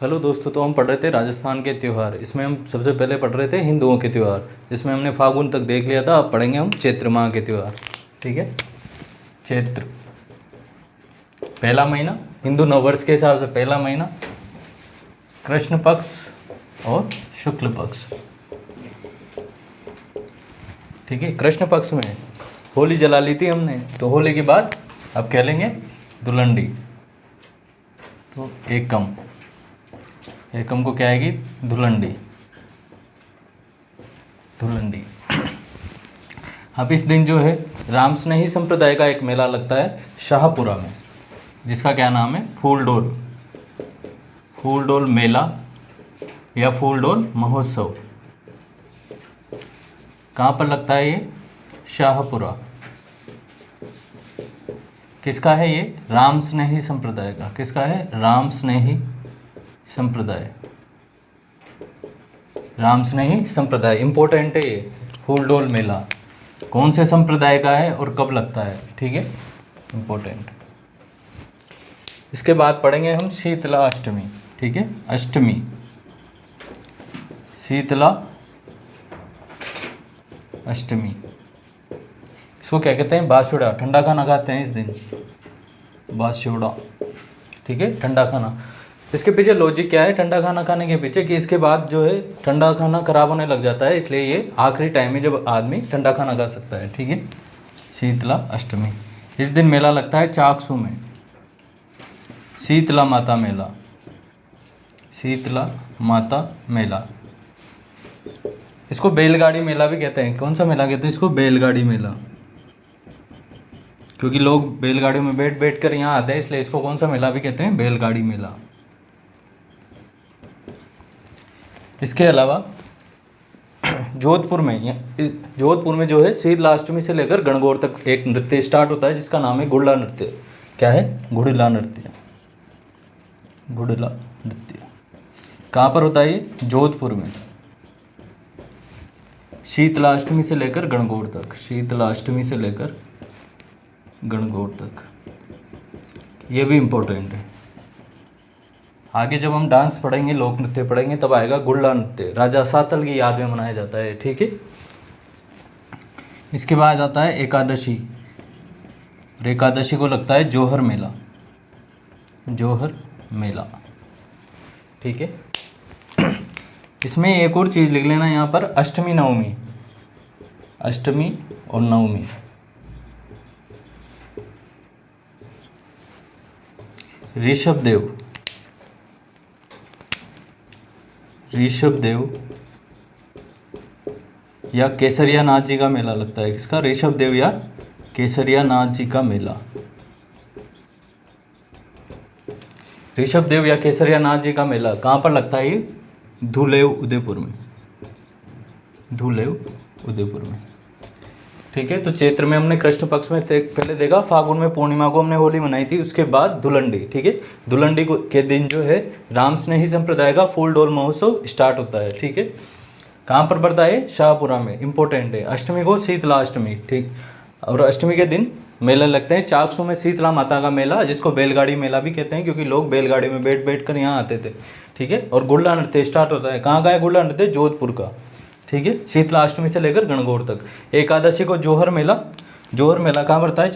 Hello दोस्तों, तो हम पढ़ रहे थे राजस्थान के त्यौहार। इसमें हम सबसे पहले पढ़ रहे थे हिंदुओं के त्यौहार, जिसमें हमने फागुन तक देख लिया था। अब पढ़ेंगे हम चैत्र माह के त्यौहार। ठीक है, चैत्र पहला महीना, हिंदू नववर्ष के हिसाब से पहला महीना, कृष्ण पक्ष और शुक्ल पक्ष। ठीक है, कृष्ण पक्ष में होली जला ली थी हमने, तो होली के बाद अब कह लेंगे धुलंडी। तो एकम को क्या आएगी? धुलंडी। धुलंडी। अब इस दिन जो है रामस्नेही संप्रदाय का एक मेला लगता है शाहपुरा में, जिसका क्या नाम है? फूलडोल मेला या फूलडोल महोत्सव। कहाँ पर लगता है ये? शाहपुरा। किसका है ये? रामस्नेही संप्रदाय का। किसका है? रामस्नेही संप्रदाय। रामस्नेही संप्रदाय इंपॉर्टेंट है ये फूलडोल मेला। कौन से संप्रदाय का है और कब लगता है? ठीक है, इंपॉर्टेंट। इसके बाद पढ़ेंगे हम शीतला अष्टमी। ठीक है, अष्टमी, शीतला अष्टमी। इसको क्या कहते हैं? बास्योड़ा। ठंडा खाना खाते हैं इस दिन, बास्योड़ा। ठीक है, ठंडा खाना। इसके पीछे लॉजिक क्या है ठंडा खाना खाने के पीछे? कि इसके बाद जो है ठंडा खाना खराब होने लग जाता है, इसलिए ये आखिरी टाइम है जब आदमी ठंडा खाना खा सकता है। ठीक है, शीतला अष्टमी। इस दिन मेला लगता है चाकसू में, शीतला माता मेला। शीतला माता मेला। इसको बैलगाड़ी मेला भी कहते हैं। कौन सा मेला कहते हैं इसको? बैलगाड़ी मेला। क्योंकि लोग बैलगाड़ियों में बैठ बैठ कर यहाँ आते हैं, इसलिए इसको कौन सा मेला भी कहते हैं? बैलगाड़ी मेला। इसके अलावा जोधपुर में जो है शीतला अष्टमी से लेकर गणगौर तक एक नृत्य स्टार्ट होता है, जिसका नाम है गुड़ला नृत्य। क्या है? गुड़ला नृत्य। गुड़ला नृत्य कहाँ पर होता है ये? जोधपुर में। शीतला अष्टमी से लेकर गणगौर तक। शीतला अष्टमी से लेकर गणगौर तक, ये भी इम्पोर्टेंट है। आगे जब हम डांस पढ़ेंगे, लोक नृत्य पढ़ेंगे, तब आएगा गुड़ला नृत्य। राजा सातल की याद में मनाया जाता है। ठीक है, इसके बाद आता है एकादशी। और एकादशी को लगता है जोहर मेला। जोहर मेला। ठीक है, इसमें एक और चीज़ लिख लेना यहाँ पर, अष्टमी नवमी। अष्टमी और नवमी। ऋषभ देव या केसरिया नाथ जी का मेला लगता है। किसका? ऋषभ देव या केसरिया नाथ जी का मेला। ऋषभ देव या केसरिया नाथ जी का मेला कहाँ पर लगता है ये? धुलेव उदयपुर में। धुलेव उदयपुर में। ठीक है, तो चैत्र में हमने कृष्ण पक्ष में पहले देखा, फागुन में पूर्णिमा को हमने होली मनाई थी, उसके बाद धुलंडी। ठीक है, धुलंडी के दिन जो है रामस्नेही संप्रदाय का फूलडोल महोत्सव स्टार्ट होता है। ठीक है, कहाँ पर पड़ता है? शाहपुरा में। इंपॉर्टेंट है। अष्टमी को शीतला अष्टमी। ठीक, और अष्टमी के दिन मेला लगते हैं चाकसू में, शीतला माता का मेला, जिसको बैलगाड़ी मेला भी कहते हैं, क्योंकि लोग बैलगाड़ी में बैठ बैठ कर यहाँ आते थे। ठीक है, और गुड़ला नृत्य स्टार्ट होता है। कहाँ का है गुड़ला नृत्य? जोधपुर का। ठीक है, शीतला अष्टमी से लेकर गणगौर तक। एकादशी को जोहर मेला। जोहर मेला कहाँ पड़ता है?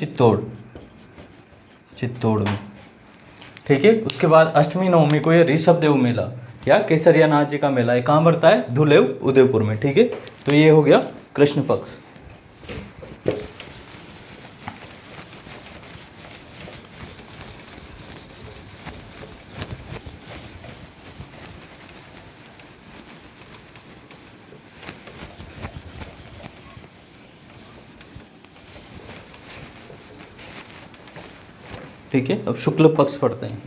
चित्तौड़ में। ठीक है, उसके बाद अष्टमी नवमी को ये ऋषभ देव मेला या केसरिया नाथ जी का मेला है। कहाँ पड़ता है? धुलेव उदयपुर में। ठीक है, तो ये हो गया कृष्ण पक्ष। ठीक है, अब शुक्ल पक्ष पढ़ते हैं।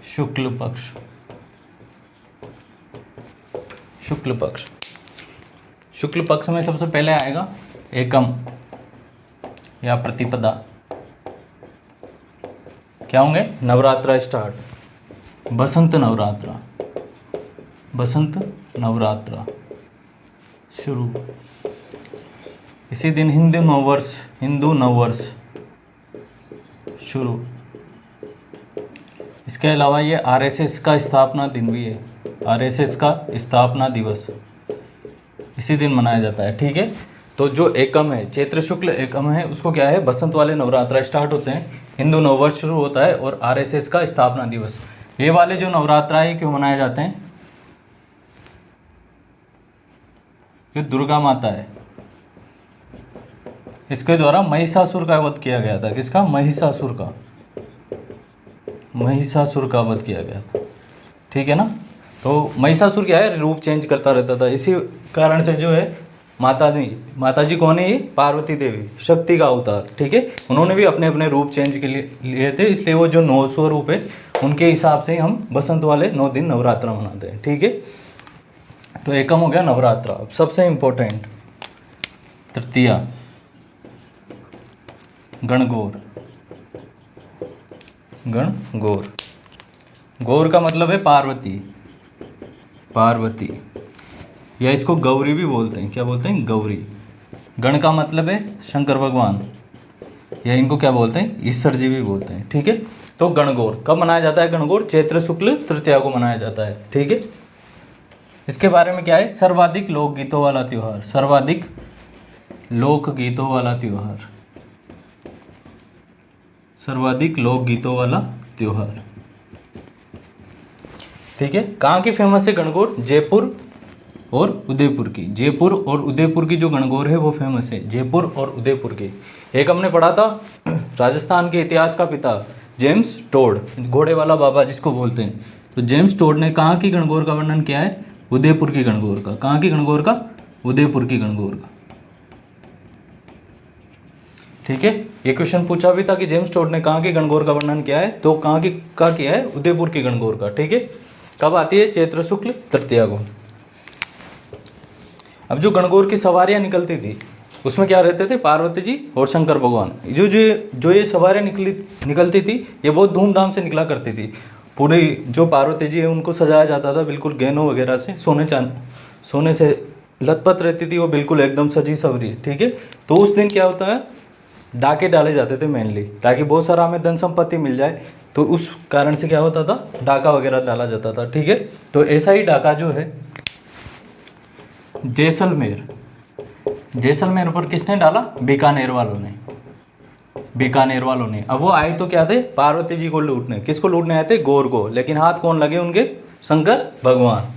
शुक्ल पक्ष। शुक्ल पक्ष। शुक्ल पक्ष में सबसे पहले आएगा एकम या प्रतिपदा। क्या होंगे? नवरात्रा स्टार्ट। बसंत नवरात्रा। बसंत नवरात्रा शुरू। इसी दिन हिंदू नववर्ष शुरू। इसके अलावा ये आरएसएस का स्थापना दिन भी है, आरएसएस का स्थापना दिवस इसी दिन मनाया जाता है। ठीक है, तो जो एकम है, चैत्र शुक्ल एकम है, उसको क्या है, बसंत वाले नवरात्र स्टार्ट होते हैं, हिंदू नववर्ष शुरू होता है, और आरएसएस का स्थापना दिवस। ये वाले जो नवरात्र है क्यों मनाए जाते हैं? ये दुर्गा माता है, इसके द्वारा महिषासुर का वध किया गया था। किसका? महिषासुर का, महिषासुर का वध किया गया था। ठीक है ना। तो महिषासुर क्या है, रूप चेंज करता रहता था, इसी कारण से जो है माता जी कौन है? ये पार्वती देवी, शक्ति का अवतार। ठीक है, उन्होंने भी अपने अपने रूप चेंज के लिए लिए थे, इसलिए वो जो 9 स्वरूप है उनके हिसाब से हम बसंत वाले 9 दिन नवरात्र मनाते हैं। ठीक है, तो एकम हो गया नवरात्र। अब सबसे इम्पोर्टेंट तृतीया, गणगौर। गणगौर, गौर का मतलब है पार्वती, पार्वती, या इसको गौरी भी बोलते हैं। क्या बोलते हैं? गौरी। गण का मतलब है शंकर भगवान, या इनको क्या बोलते हैं? ईश्वर जी भी बोलते हैं। ठीक है, तो गणगौर कब मनाया जाता है? गणगौर चैत्र शुक्ल तृतीया को मनाया जाता है। ठीक है, इसके बारे में क्या है? सर्वाधिक लोकगीतों वाला त्योहार, सर्वाधिक लोकगीतों वाला त्योहार, सर्वाधिक लोकगीतों वाला त्योहार। ठीक है, कहाँ की फेमस है गणगौर? जयपुर और उदयपुर की। जयपुर और उदयपुर की जो गणगौर है वो फेमस है, जयपुर और उदयपुर की। एक हमने पढ़ा था राजस्थान के इतिहास का पिता जेम्स टोड, घोड़े वाला बाबा जिसको बोलते हैं, तो जेम्स टोड ने कहाँ की गणगौर का वर्णन किया है? उदयपुर की गणगौर का। कहाँ की गणगौर का? उदयपुर की गणगौर का। ठीक है, ये क्वेश्चन पूछा भी था कि जेम्स टोड ने कहाँ की गणगौर का वर्णन किया है, तो कहाँ की का किया है? उदयपुर की गणगौर का। ठीक है, कब आती है? चैत्र शुक्ल तृतीया को। अब जो गणगौर की सवारियां निकलती थी उसमें क्या रहते थे? पार्वती जी और शंकर भगवान। जो ये सवारियां निकलती थी ये बहुत धूमधाम से निकला करती थी। पूरी जो पार्वती जी है उनको सजाया जाता था बिल्कुल गहनों वगैरह से, सोने से लथपथ रहती थी वो, बिल्कुल एकदम सजी सवरी। ठीक है, तो उस दिन क्या होता है? डाके डाले जाते थे मेनली, ताकि बहुत सारा हमें धन संपत्ति मिल जाए, तो उस कारण से क्या होता था? डाका वगैरह डाला जाता था। ठीक है, तो ऐसा ही डाका जो है जैसलमेर, जैसलमेर पर किसने डाला? बीकानेर वालों ने, बीकानेर वालों ने। अब वो आए तो क्या थे? पार्वती जी को लूटने। किसको लूटने आए थे? गौर को। लेकिन हाथ कौन लगे उनके? शंकर भगवान।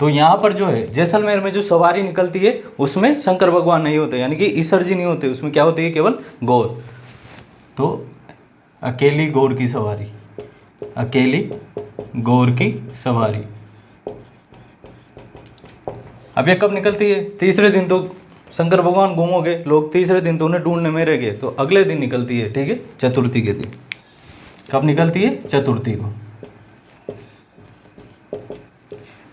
तो यहाँ पर जो है जैसलमेर में जो सवारी निकलती है उसमें शंकर भगवान नहीं होते, यानी कि ईश्वर जी नहीं होते, उसमें क्या होती है? केवल गौर। तो अकेली गौर की सवारी, अकेली गौर की सवारी। अब ये कब निकलती है? तीसरे दिन। तो शंकर भगवान गुम हो गए, लोग तीसरे दिन तो उन्हें ढूंढने में रह गए, तो अगले दिन निकलती है। ठीक है, चतुर्थी के दिन। कब निकलती है? चतुर्थी को,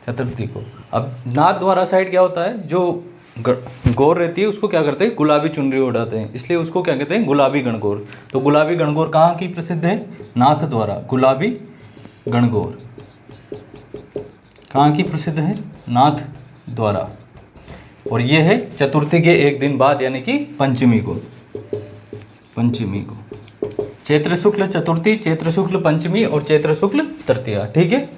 चतुर्थी को। अब नाथ द्वारा साइड क्या होता है? जो गौर रहती है उसको क्या करते हैं? गुलाबी चुनरी उड़ाते हैं, इसलिए उसको क्या कहते हैं? गुलाबी गणगौर। तो गुलाबी गणगौर कहाँ की प्रसिद्ध है? नाथ द्वारा। गुलाबी गणगौर कहाँ की प्रसिद्ध है? नाथ द्वारा। और ये है चतुर्थी के एक दिन बाद, यानी कि पंचमी को, पंचमी को। चैत्र शुक्ल चतुर्थी, चैत्र शुक्ल पंचमी और चैत्र शुक्ल तृतीया। ठीक है,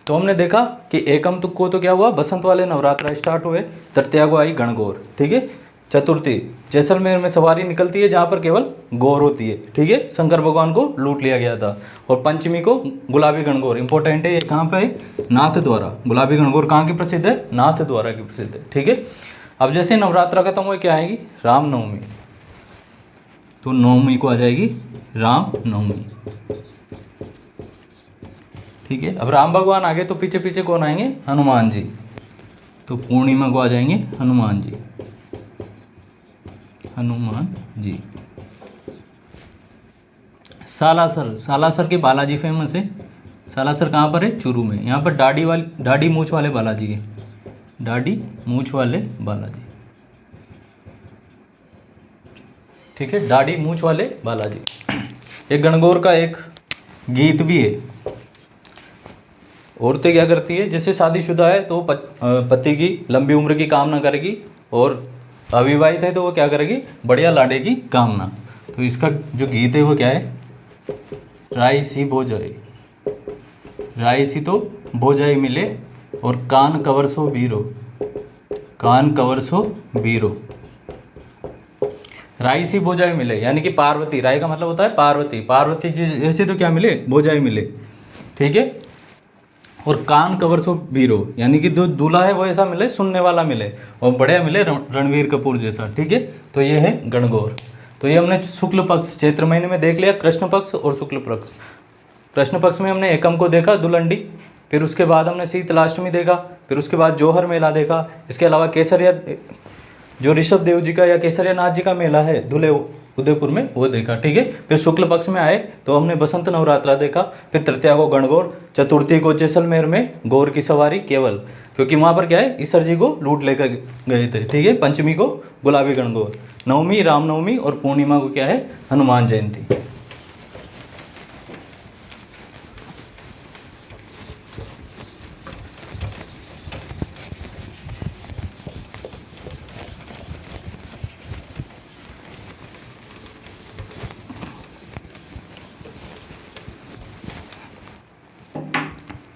तो हमने देखा कि एकम तुक को तो क्या हुआ? बसंत वाले नवरात्र स्टार्ट हुए, तृतीया को आई गणगौर। ठीक है, चतुर्थी जैसलमेर में सवारी निकलती है जहाँ पर केवल गौर होती है। ठीक है, शंकर भगवान को लूट लिया गया था। और पंचमी को गुलाबी गणगौर, इंपॉर्टेंट है, ये कहाँ पे है? नाथ द्वारा। गुलाबी गणगौर कहाँ की प्रसिद्ध है? नाथ द्वारा की प्रसिद्ध है। ठीक है, अब जैसे नवरात्र खत्म हुए क्या आएगी? रामनवमी। तो नवमी को आ जाएगी रामनवमी। ठीक है, अब राम भगवान आगे तो पीछे पीछे कौन आएंगे? हनुमान जी। तो पूर्णिमा को आ जाएंगे हनुमान जी, हनुमान जी। सालासर, सालासर के बालाजी फेमस है। सालासर कहाँ पर है? चूरू में। यहाँ पर दाढ़ी मूछ वाले बालाजी के, दाढ़ी मूछ वाले बालाजी। ठीक है, दाढ़ी मूछ वाले बालाजी। एक गणगौर का एक गीत भी है। औरतें क्या करती है? जैसे शादीशुदा है तो पति की लंबी उम्र की कामना करेगी, और अविवाहित है तो वो क्या करेगी? बढ़िया लाड़े की कामना। तो इसका जो गीत है वो क्या है? राइसी भोजाई, राइसी तो भोजाई मिले, और कान कवर सो बीरो, कान कवर सो बीरो। राइसी भोजाई मिले यानी कि पार्वती, राय का मतलब होता है पार्वती, पार्वती जी जैसे तो क्या मिले, भोजाई मिले, ठीक है। और कान कवर सो बीरो यानी कि जो दूल्हा है वो ऐसा मिले, सुनने वाला मिले, और बढ़िया मिले रणवीर कपूर जैसा, ठीक है। तो ये है गणगौर। तो ये हमने शुक्ल पक्ष चैत्र महीने में देख लिया, कृष्ण पक्ष और शुक्ल पक्ष। कृष्ण पक्ष में हमने एकम को देखा, दुलंडी, फिर उसके बाद हमने शीतलाष्टमी देखा, फिर उसके बाद जौहर मेला देखा, इसके अलावा केसरिया जो ऋषभ देव जी का या केसरिया नाथ जी का मेला है धुले उदयपुर में, वो देखा, ठीक है। फिर शुक्ल पक्ष में आए तो हमने बसंत नवरात्रा देखा, फिर तृतीया को गणगौर, चतुर्थी को जैसलमेर में गौर की सवारी केवल, क्योंकि वहाँ पर क्या है, ईश्वर जी को लूट लेकर गए थे, ठीक है। पंचमी को गुलाबी गणगौर, नवमी रामनवमी, और पूर्णिमा को क्या है, हनुमान जयंती।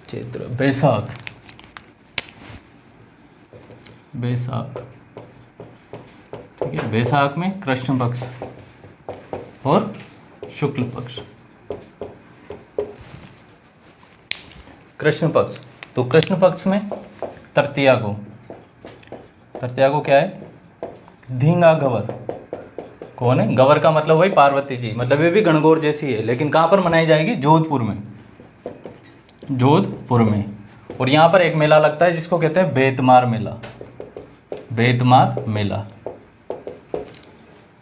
चैत्र, बैसाख, बैसाख, ठीक है। बैसाख में कृष्ण पक्ष और शुक्ल पक्ष। कृष्ण पक्ष, तो कृष्ण पक्ष में तृतीया को, तृतीया को क्या है, धींगा गवर। कौन है, गवर का मतलब वही पार्वती जी, मतलब ये भी गणगौर जैसी है, लेकिन कहाँ पर मनाई जाएगी, जोधपुर में, जोधपुर में। और यहाँ पर एक मेला लगता है जिसको कहते हैं बेतमार मेला, बेतमार मेला।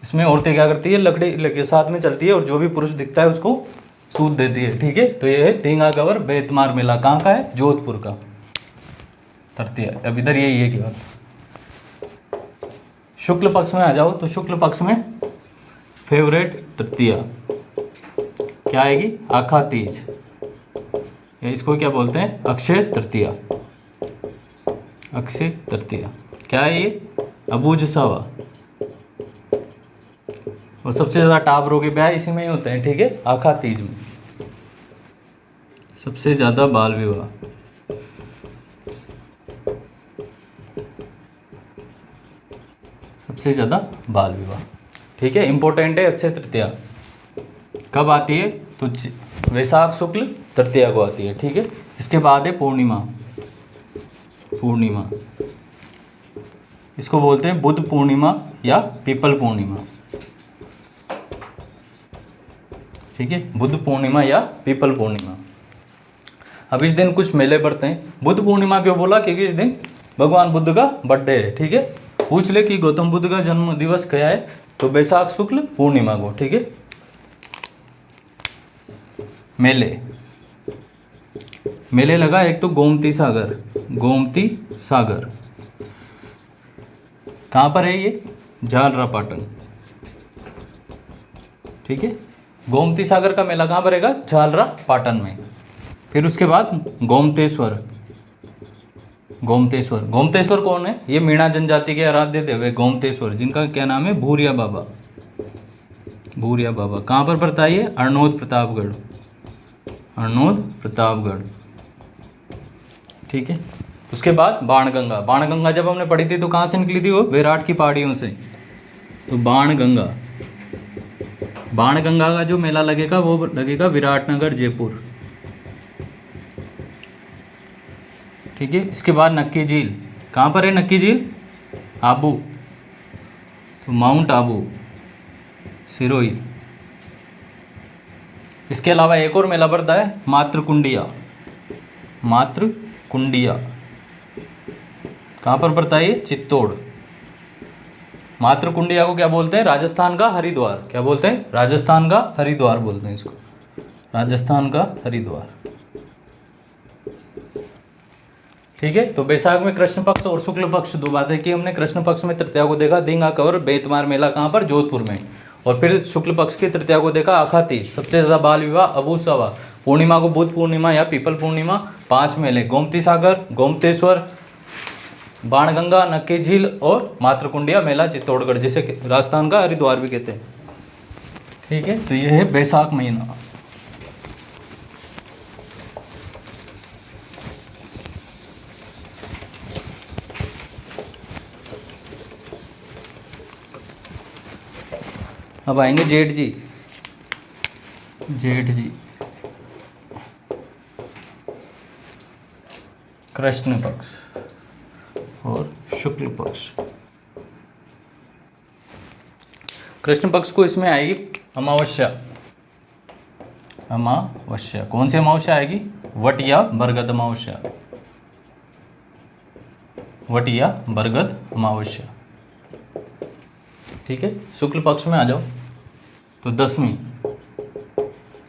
इसमें औरतें क्या करती है, लकड़ी के साथ में चलती है, और जो भी पुरुष दिखता है उसको सूद देती है, ठीक है। तो ये है धींगा गवर बेतमार मेला, कहाँ का है, जोधपुर का। तृतीया, अब इधर यही है केवल। शुक्ल पक्ष में आ जाओ, तो शुक्ल पक्ष में फेवरेट तृतीया क्या आएगी, आखा तीज, या इसको क्या बोलते हैं, अक्षय तृतीया। अक्षय तृतीया क्या है ये, अबूझ सावा। और सबसे ज़्यादा टाबरों के ब्याह इसी में ही होते हैं, ठीक है, आखा तीज में। सबसे ज़्यादा बाल विवाह, सबसे ज़्यादा बाल विवाह, ठीक है। इंपॉर्टेंट है अक्षय तृतीया। कब आती है, तो वैशाख शुक्ल तृतीया को आती है, ठीक है। इसके बाद है पूर्णिमा, पूर्णिमा इसको बोलते हैं बुद्ध पूर्णिमा या पीपल पूर्णिमा, ठीक है, बुद्ध पूर्णिमा या पीपल पूर्णिमा। अब इस दिन कुछ मेले पड़ते हैं। बुद्ध पूर्णिमा क्यों बोला, क्योंकि इस दिन भगवान बुद्ध का बर्थडे है, ठीक है। पूछ ले कि गौतम बुद्ध का जन्म दिवस क्या है, तो वैशाख शुक्ल पूर्णिमा को, ठीक है। मेले, मेले लगा एक तो गोमती सागर, गोमती सागर कहाँ पर है ये, झालरापाटन, ठीक है। गोमती सागर का मेला कहाँ पर रहेगा, झालरापाटन में। फिर उसके बाद गोमतेश्वर, गोमतेश्वर, गोमतेश्वर कौन है, ये मीणा जनजाति के आराध्य देव है गोमतेश्वर, जिनका क्या नाम है, भूरिया बाबा, भूरिया बाबा। कहाँ पर पड़ता है ये, अरनोद प्रतापगढ़, अरनोद प्रतापगढ़, ठीक है। उसके बाद बाणगंगा, बाणगंगा जब हमने पढ़ी थी तो कहाँ से निकली थी वो, विराट की पहाड़ियों से। तो बाणगंगा, बाणगंगा का जो मेला लगेगा वो लगेगा विराटनगर जयपुर, ठीक है। इसके बाद नक्की झील, कहाँ पर है नक्की झील, आबू, तो माउंट आबू, सिरोही। इसके अलावा एक और मेला पड़ता है मातृकुंडिया, मातृकुंडिया कहाँ पर पड़ता है ये, चित्तौड़। मातृकुंडिया को क्या बोलते हैं, राजस्थान का हरिद्वार, क्या बोलते हैं, राजस्थान का हरिद्वार बोलते हैं इसको, राजस्थान का हरिद्वार, ठीक है। तो बैसाख में कृष्ण पक्ष और शुक्ल पक्ष दो बातें की हमने। कृष्ण पक्ष में तृतीया को देखा धींगा कवर बेतमार मेला, कहाँ पर, जोधपुर में। और फिर शुक्ल पक्ष की तृतीया को देखा आखा तीज, सबसे ज़्यादा बाल विवाह अबूसावा। पूर्णिमा को बुद्ध पूर्णिमा या पीपल पूर्णिमा। 5 मेले, गोमती सागर, गोमतेश्वर, बाणगंगा, नक्की झील और मातृकुंडिया मेला चित्तौड़गढ़, जिसे राजस्थान का हरिद्वार भी कहते हैं, ठीक है। तो ये है बैसाख महीना। अब आएंगे जेठ जी। जेठ जी कृष्ण पक्ष और शुक्ल पक्ष। कृष्ण पक्ष को इसमें आएगी अमावस्या। अमावस्या कौन सी अमावस्या आएगी? वट या बरगद अमावस्या। वट या बरगद अमावस्या। ठीक है। शुक्ल पक्ष में आ जाओ तो दशमी।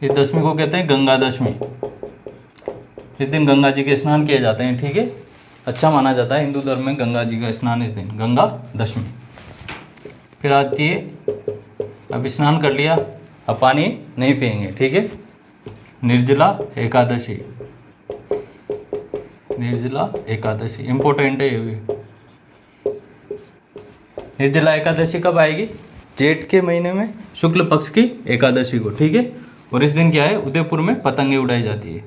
इस दशमी को कहते हैं गंगा दशमी। इस दिन गंगा जी के स्नान किए जाते हैं। ठीक है। अच्छा माना जाता है हिंदू धर्म में गंगा जी का स्नान इस दिन, गंगा दशमी। फिर आती है, अब स्नान कर लिया, अब पानी नहीं पिएंगे। ठीक है। निर्जला एकादशी। निर्जला एकादशी इंपॉर्टेंट है ये भी। निर्जला एकादशी कब आएगी? जेठ के महीने में शुक्ल पक्ष की एकादशी को। ठीक है। और इस दिन क्या है? उदयपुर में पतंगे उड़ाई जाती है।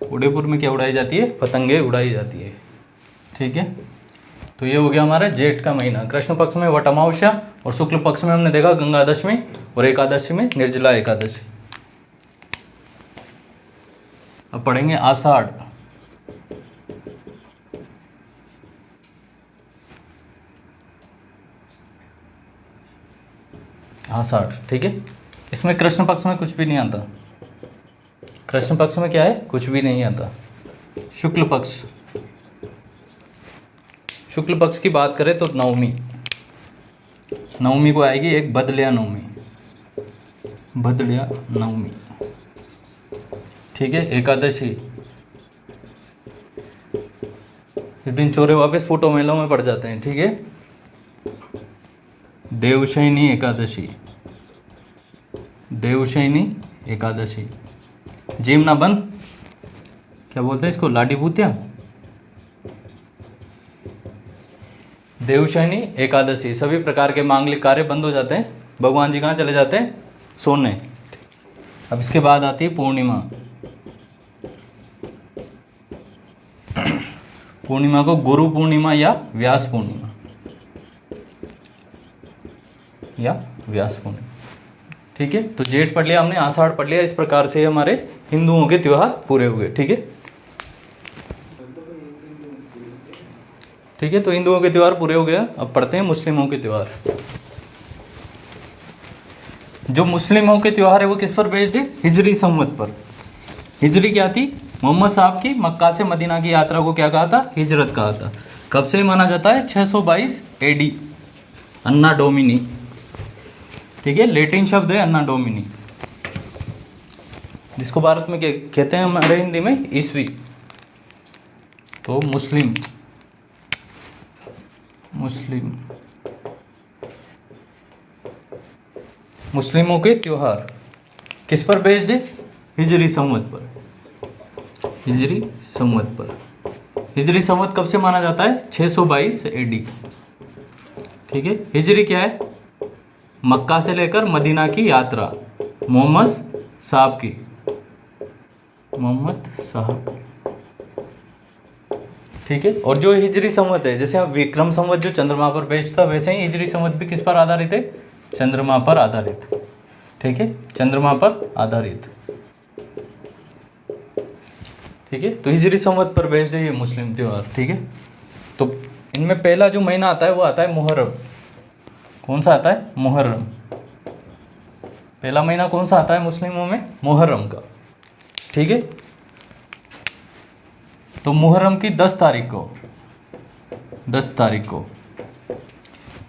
उदयपुर में क्या उड़ाई जाती है? पतंगे उड़ाई जाती है। ठीक है। तो ये हो गया हमारा जेठ का महीना। कृष्ण पक्ष में वट अमावस्या और शुक्ल पक्ष में हमने देखा गंगा दशमी और एकादशी में निर्जला एकादशी। अब पढ़ेंगे आषाढ़। आषाढ़। ठीक है। इसमें कृष्ण पक्ष में कुछ भी नहीं आता। कृष्ण पक्ष में क्या है? कुछ भी नहीं आता। शुक्ल पक्ष। शुक्ल पक्ष की बात करें तो नवमी। नवमी को आएगी एक बदलिया नवमी। बदलिया नवमी। ठीक है। एकादशी। इस दिन चोरे वापस फूटो मेलों में पड़ जाते हैं। ठीक है। देवशयनी एकादशी। देवशयनी एकादशी। जीवना बंद, क्या बोलते हैं इसको? लाडी भूतिया। देवशयनी एकादशी। सभी प्रकार के मांगलिक कार्य बंद हो जाते हैं। भगवान जी कहाँ चले जाते हैं? सोने। अब इसके बाद आती है पूर्णिमा। पूर्णिमा को गुरु पूर्णिमा या व्यास पूर्णिमा या व्यास पूर्णिमा। ठीक है। तो जेठ पढ़ लिया हमने, आषाढ़ पढ़ लिया। इस प्रकार से हमारे हिंदुओं के त्योहार पूरे हुए। ठीक है। ठीक है। तो हिंदुओं के त्योहार पूरे हो गए। अब पढ़ते हैं मुस्लिमों के त्योहार। जो मुस्लिमों के त्योहार है वो किस पर बेस्ड है? हिजरी संवत पर। हिजरी क्या थी? मोहम्मद साहब की मक्का से मदीना की यात्रा को क्या कहा था? हिजरत कहा था। कब से माना जाता है? 622 AD। अन्ना डोमिनी। ठीक है। लैटिन शब्द है अन्ना डोमिनी, जिसको भारत में कहते हैं हमारे हिंदी में ईस्वी। तो मुस्लिम मुस्लिमों के त्योहार किस पर बेस्ड है? हिजरी संवत पर। हिजरी संवत पर। हिजरी संवत कब से माना जाता है? 622 AD। ठीक है। हिजरी क्या है? मक्का से लेकर मदीना की यात्रा मोहम्मद साहब की। मोहम्मद साहब। ठीक है। और जो हिजरी संवत है, जैसे विक्रम संवत जो चंद्रमा पर बेस्ड था, वैसे ही हिजरी संवत भी किस पर आधारित है? चंद्रमा पर आधारित। ठीक है। चंद्रमा पर आधारित। ठीक है। तो हिजरी संवत पर बेस्ड है ये मुस्लिम त्योहार। ठीक है। तो इनमें पहला जो महीना आता है वो आता है मुहर्रम। कौन सा आता है? मुहर्रम। पहला महीना कौन सा आता है मुस्लिमों में? मुहर्रम का। ठीक है। तो मुहर्रम की 10 तारीख को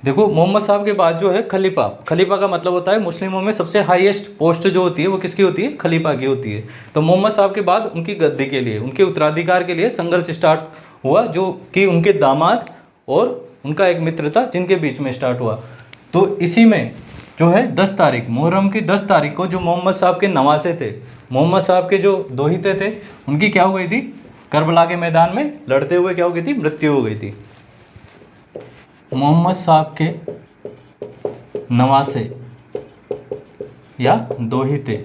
देखो, मोहम्मद साहब के बाद जो है खलीफा। खलीफा का मतलब होता है मुस्लिमों में सबसे हाईएस्ट पोस्ट जो होती है वो किसकी होती है? खलीफा की होती है। तो मोहम्मद साहब के बाद उनकी गद्दी के लिए, उनके उत्तराधिकार के लिए संघर्ष स्टार्ट हुआ, जो कि उनके दामाद और उनका एक मित्र था जिनके बीच में स्टार्ट हुआ। तो इसी में जो है 10 तारीख, मुहर्रम की 10 तारीख को जो मोहम्मद साहब के नवासे थे, मोहम्मद साहब के जो दोहिते थे, उनकी क्या हो गई थी? करबला के मैदान में लड़ते हुए क्या हो गई थी? मृत्यु हो गई थी। मोहम्मद साहब के नवासे या दोहिते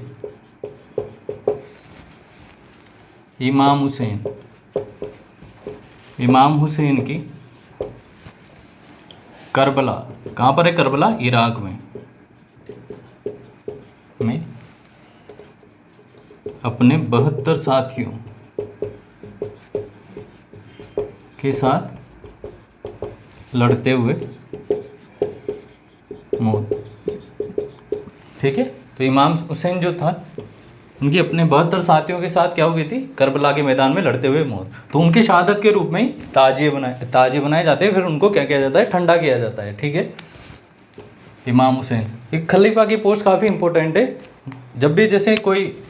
इमाम हुसैन की करबला, कहाँ पर है करबला? इराक में। अपने 72 साथियों के साथ लड़ते हुए मौत। ठीक है, तो इमाम हुसैन जो था उनकी अपने 72 साथियों के साथ क्या हो गई थी, करबला के मैदान में लड़ते हुए मौत। तो उनकी शहादत के रूप में ही ताजिए बनाए जाते हैं, फिर उनको क्या किया जाता है, ठंडा किया जाता है। ठीक है, इमाम हुसैन, एक खलीफा की पोस्ट काफ़ी इंपॉर्टेंट है। जब भी जैसे कोई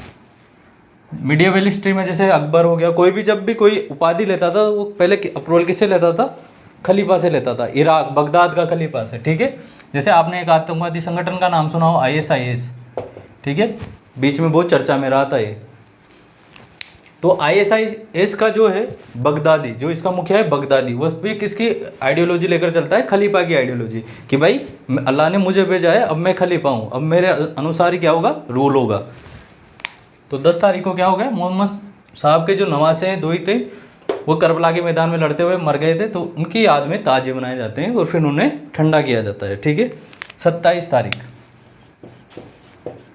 मीडियावेल हिस्ट्री में जैसे अकबर हो गया, कोई भी जब भी कोई उपाधि लेता था वो पहले अप्रूवल किससे लेता था, खलीफा से लेता था, इराक बगदाद का खलीफा से। ठीक है, जैसे आपने एक आतंकवादी संगठन का नाम सुना हो, ISIS। ठीक है, बीच में बहुत चर्चा में रहा था ये। तो ISIS का जो है बगदादी, जो इसका मुखिया है बगदादी, वो भी किसकी आइडियोलॉजी लेकर चलता है, खलीफा की आइडियोलॉजी, कि भाई अल्लाह ने मुझे भेजा है, अब मैं खलीफा हूँ, अब मेरे अनुसार ही क्या होगा, रूल होगा। तो 10 तारीख को क्या हो गया, मोहम्मद साहब के जो नवासे हैं, दो ही थे, वो करबला के मैदान में लड़ते हुए मर गए थे, तो उनकी याद में ताजिए बनाए जाते हैं और फिर उन्हें ठंडा किया जाता है। ठीक है, 27 तारीख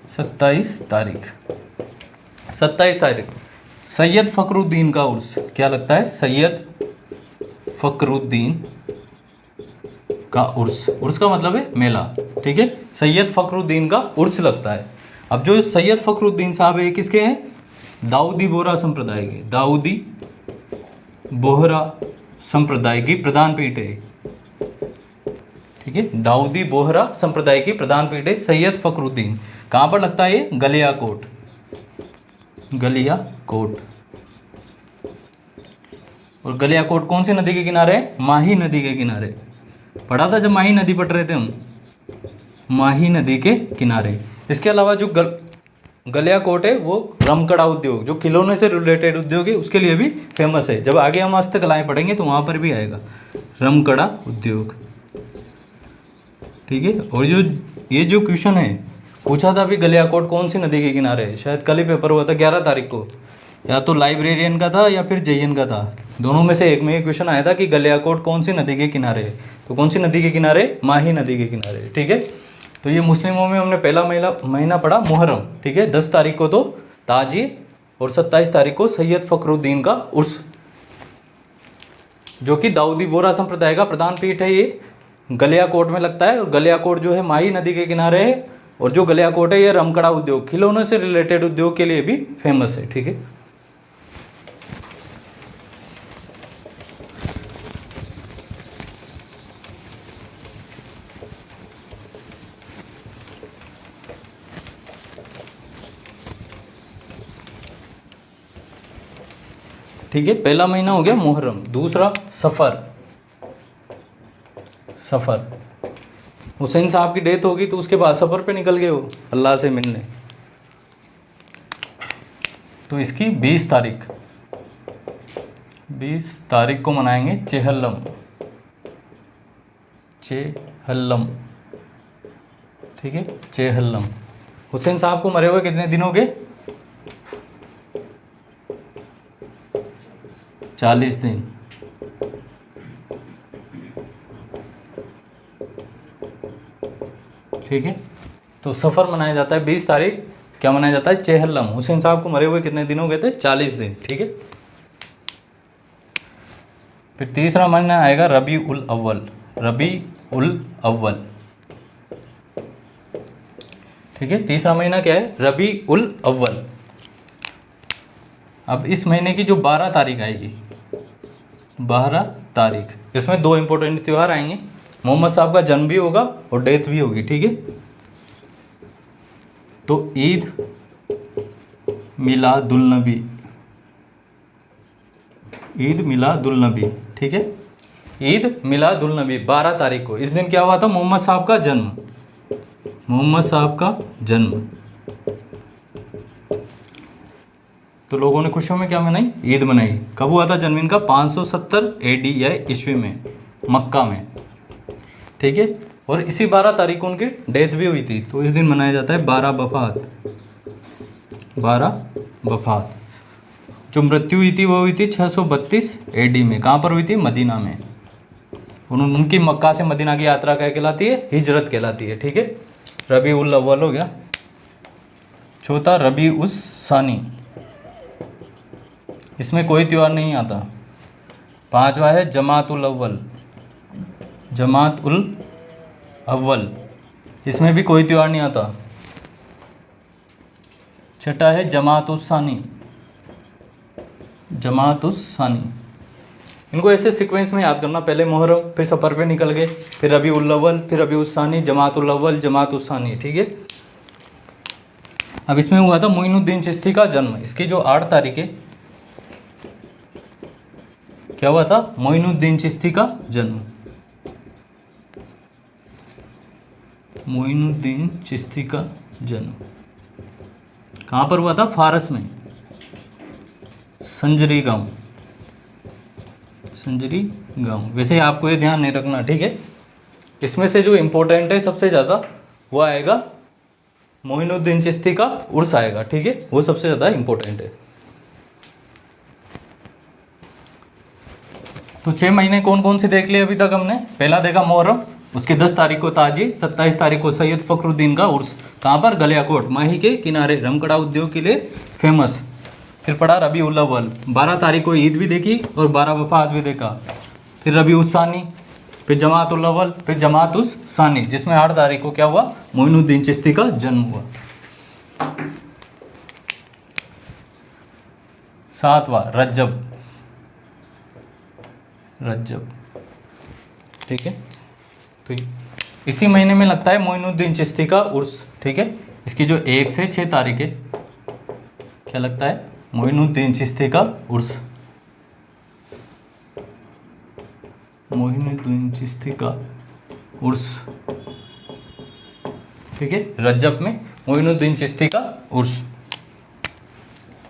27 तारीख सैयद फ़खरुद्दीन का उर्स। क्या लगता है, सैयद फ़खरुद्दीन का उर्स। उर्स का मतलब है मेला। ठीक है, सैयद फ़खरुद्दीन का उर्स लगता है। अब जो सैयद फ़खरुद्दीन साहब है किसके हैं, दाऊदी बोहरा संप्रदाय के, दाऊदी बोहरा संप्रदाय की प्रधान पीठ है। ठीक है, दाऊदी बोहरा संप्रदाय की प्रधान पीठ है सैयद फ़खरुद्दीन। कहाँ पर लगता है ये, गलियाकोट, गलियाकोट। और गलियाकोट कौन सी नदी के किनारे है, माही नदी के किनारे। पढ़ा था जब माही नदी पढ़ रहे थे हम, माही नदी के किनारे। इसके अलावा जो गलियाकोट है वो रमकड़ा उद्योग, जो खिलौने से रिलेटेड उद्योग है, उसके लिए भी फेमस है। जब आगे हम हस्तकलाएं पढ़ेंगे तो वहाँ पर भी आएगा रमकड़ा उद्योग। ठीक है, और ये जो क्वेश्चन है पूछा था अभी, गलियाकोट कौन सी नदी के किनारे है, शायद कल ही पेपर हुआ था 11 तारीख को, या तो लाइब्रेरियन का था या फिर जेईएन का था, दोनों में से एक में ये क्वेश्चन आया था कि गलियाकोट कौन सी नदी के किनारे है। तो कौन सी नदी के किनारे, माही नदी के किनारे। ठीक है, तो ये मुस्लिमों में हमने पहला महीना पढ़ा मुहर्रम। ठीक है, 10 तारीख को तो ताजिए और 27 तारीख को सैयद फ़खरुद्दीन का उर्स, जो कि दाऊदी बोहरा संप्रदाय का प्रधान पीठ है। ये गलियाकोट में लगता है, और गलियाकोट जो है माही नदी के किनारे है, और जो गलियाकोट है ये रमकड़ा उद्योग, खिलौनों से रिलेटेड उद्योग के लिए भी फेमस है। ठीक है, ठीक है, पहला महीना हो गया मुहर्रम। दूसरा सफ़र। सफ़र, हुसैन साहब की डेथ होगी तो उसके बाद सफ़र पे निकल गए वो अल्लाह से मिलने। तो इसकी 20 तारीख को मनाएंगे चेहल्लम। चेहल्लम, ठीक है, चेहल्लम। हुसैन साहब को मरे हुए कितने दिन हो गए, 40 दिन। ठीक है, तो सफ़र मनाया जाता है 20 तारीख, क्या मनाया जाता है, चेहल्लम। हुसैन साहब को मरे हुए कितने दिन हो गए थे, 40 दिन। ठीक है, फिर तीसरा महीना आएगा रबी उल अव्वल। रबी उल अव्वल, ठीक है, तीसरा महीना क्या है, रबी उल अव्वल। अब इस महीने की जो 12 तारीख आएगी, 12 तारीख, इसमें 2 इंपॉर्टेंट त्यौहार आएंगे। मोहम्मद साहब का जन्म भी होगा और डेथ भी होगी। ठीक है, तो ईद मिलादुल नबी, ईद मिलादुल नबी। ठीक है, ईद मिलादुल नबी 12 तारीख को। इस दिन क्या हुआ था, मोहम्मद साहब का जन्म, मोहम्मद साहब का जन्म। तो लोगों ने खुशियों में क्या मनाई, ईद मनाई। कब हुआ था जन्म इनका, 570 AD या ईस्वी में, मक्का में। ठीक है, और इसी 12 तारीख को उनकी डेथ भी हुई थी, तो इस दिन मनाया जाता है 12 वफ़ात। 12 वफ़ात। जो मृत्यु हुई थी वो हुई थी 632 AD में। कहाँ पर हुई थी, मदीना में। उनकी मक्का से मदीना की यात्रा क्या कहलाती है, हिजरत कहलाती है। ठीक है, रबी उल अव्वल हो गया। चौथा रबी उस सानी। इसमें कोई त्यौहार नहीं आता। पांचवा है जमात उल अव्वल, जमात उल अव्वल, इसमें भी कोई त्यौहार नहीं आता। छठा है जमात उस सानी, जमात उस सानी। इनको ऐसे सीक्वेंस में याद करना, पहले मुहर्रम, फिर सफर पे निकल गए, फिर रबी उल अव्वल, फिर रबी उस सानी, जमात उल अव्वल, जमात उस सानी। ठीक है। अब इसमें हुआ था मोइनुद्दीन चिश्ती का जन्म। इसकी जो 8 तारीख है, क्या हुआ था? मोइनुद्दीन चिश्ती का जन्म। मोइनुद्दीन चिश्ती का जन्म कहाँ पर हुआ था? फारस में, संजरी गांव, संजरी गांव। वैसे आपको ये ध्यान नहीं रखना, ठीक है। इसमें से जो इम्पोर्टेंट है सबसे ज़्यादा वो आएगा मोइनुद्दीन चिश्ती का उर्स आएगा, ठीक है, वो सबसे ज़्यादा इम्पोर्टेंट है। तो 6 महीने कौन कौन से देख लिए अभी तक हमने? पहला देखा मुहर्रम, उसके 10 तारीख को ताजी, 27 तारीख को सैयद फखरुद्दीन का उर्स। कहाँ पर? गलियाकोट, माही के किनारे, रमकड़ा उद्योग के लिए फेमस। फिर पढ़ा रबी उल अव्वल, 12 तारीख को ईद भी देखी और 12 वफात भी देखा। फिर रबी उस सानी, फिर जमात उल अव्वल, फिर जमात उस सानी, जिसमें 8 तारीख को क्या हुआ? मोइनुद्दीन चिश्ती का जन्म हुआ। 7वां रज्जब, रज्जब, ठीक है। तो इसी महीने में लगता है मोइनुद्दीन चिश्ती का उर्स, ठीक है। इसकी जो 1 से 6 तारीख है, क्या लगता है? मोइनुद्दीन चिश्ती का उर्स, मोइनुद्दीन चिश्ती का उर्स, ठीक है। रज्जब में मोइनुद्दीन चिश्ती का उर्स।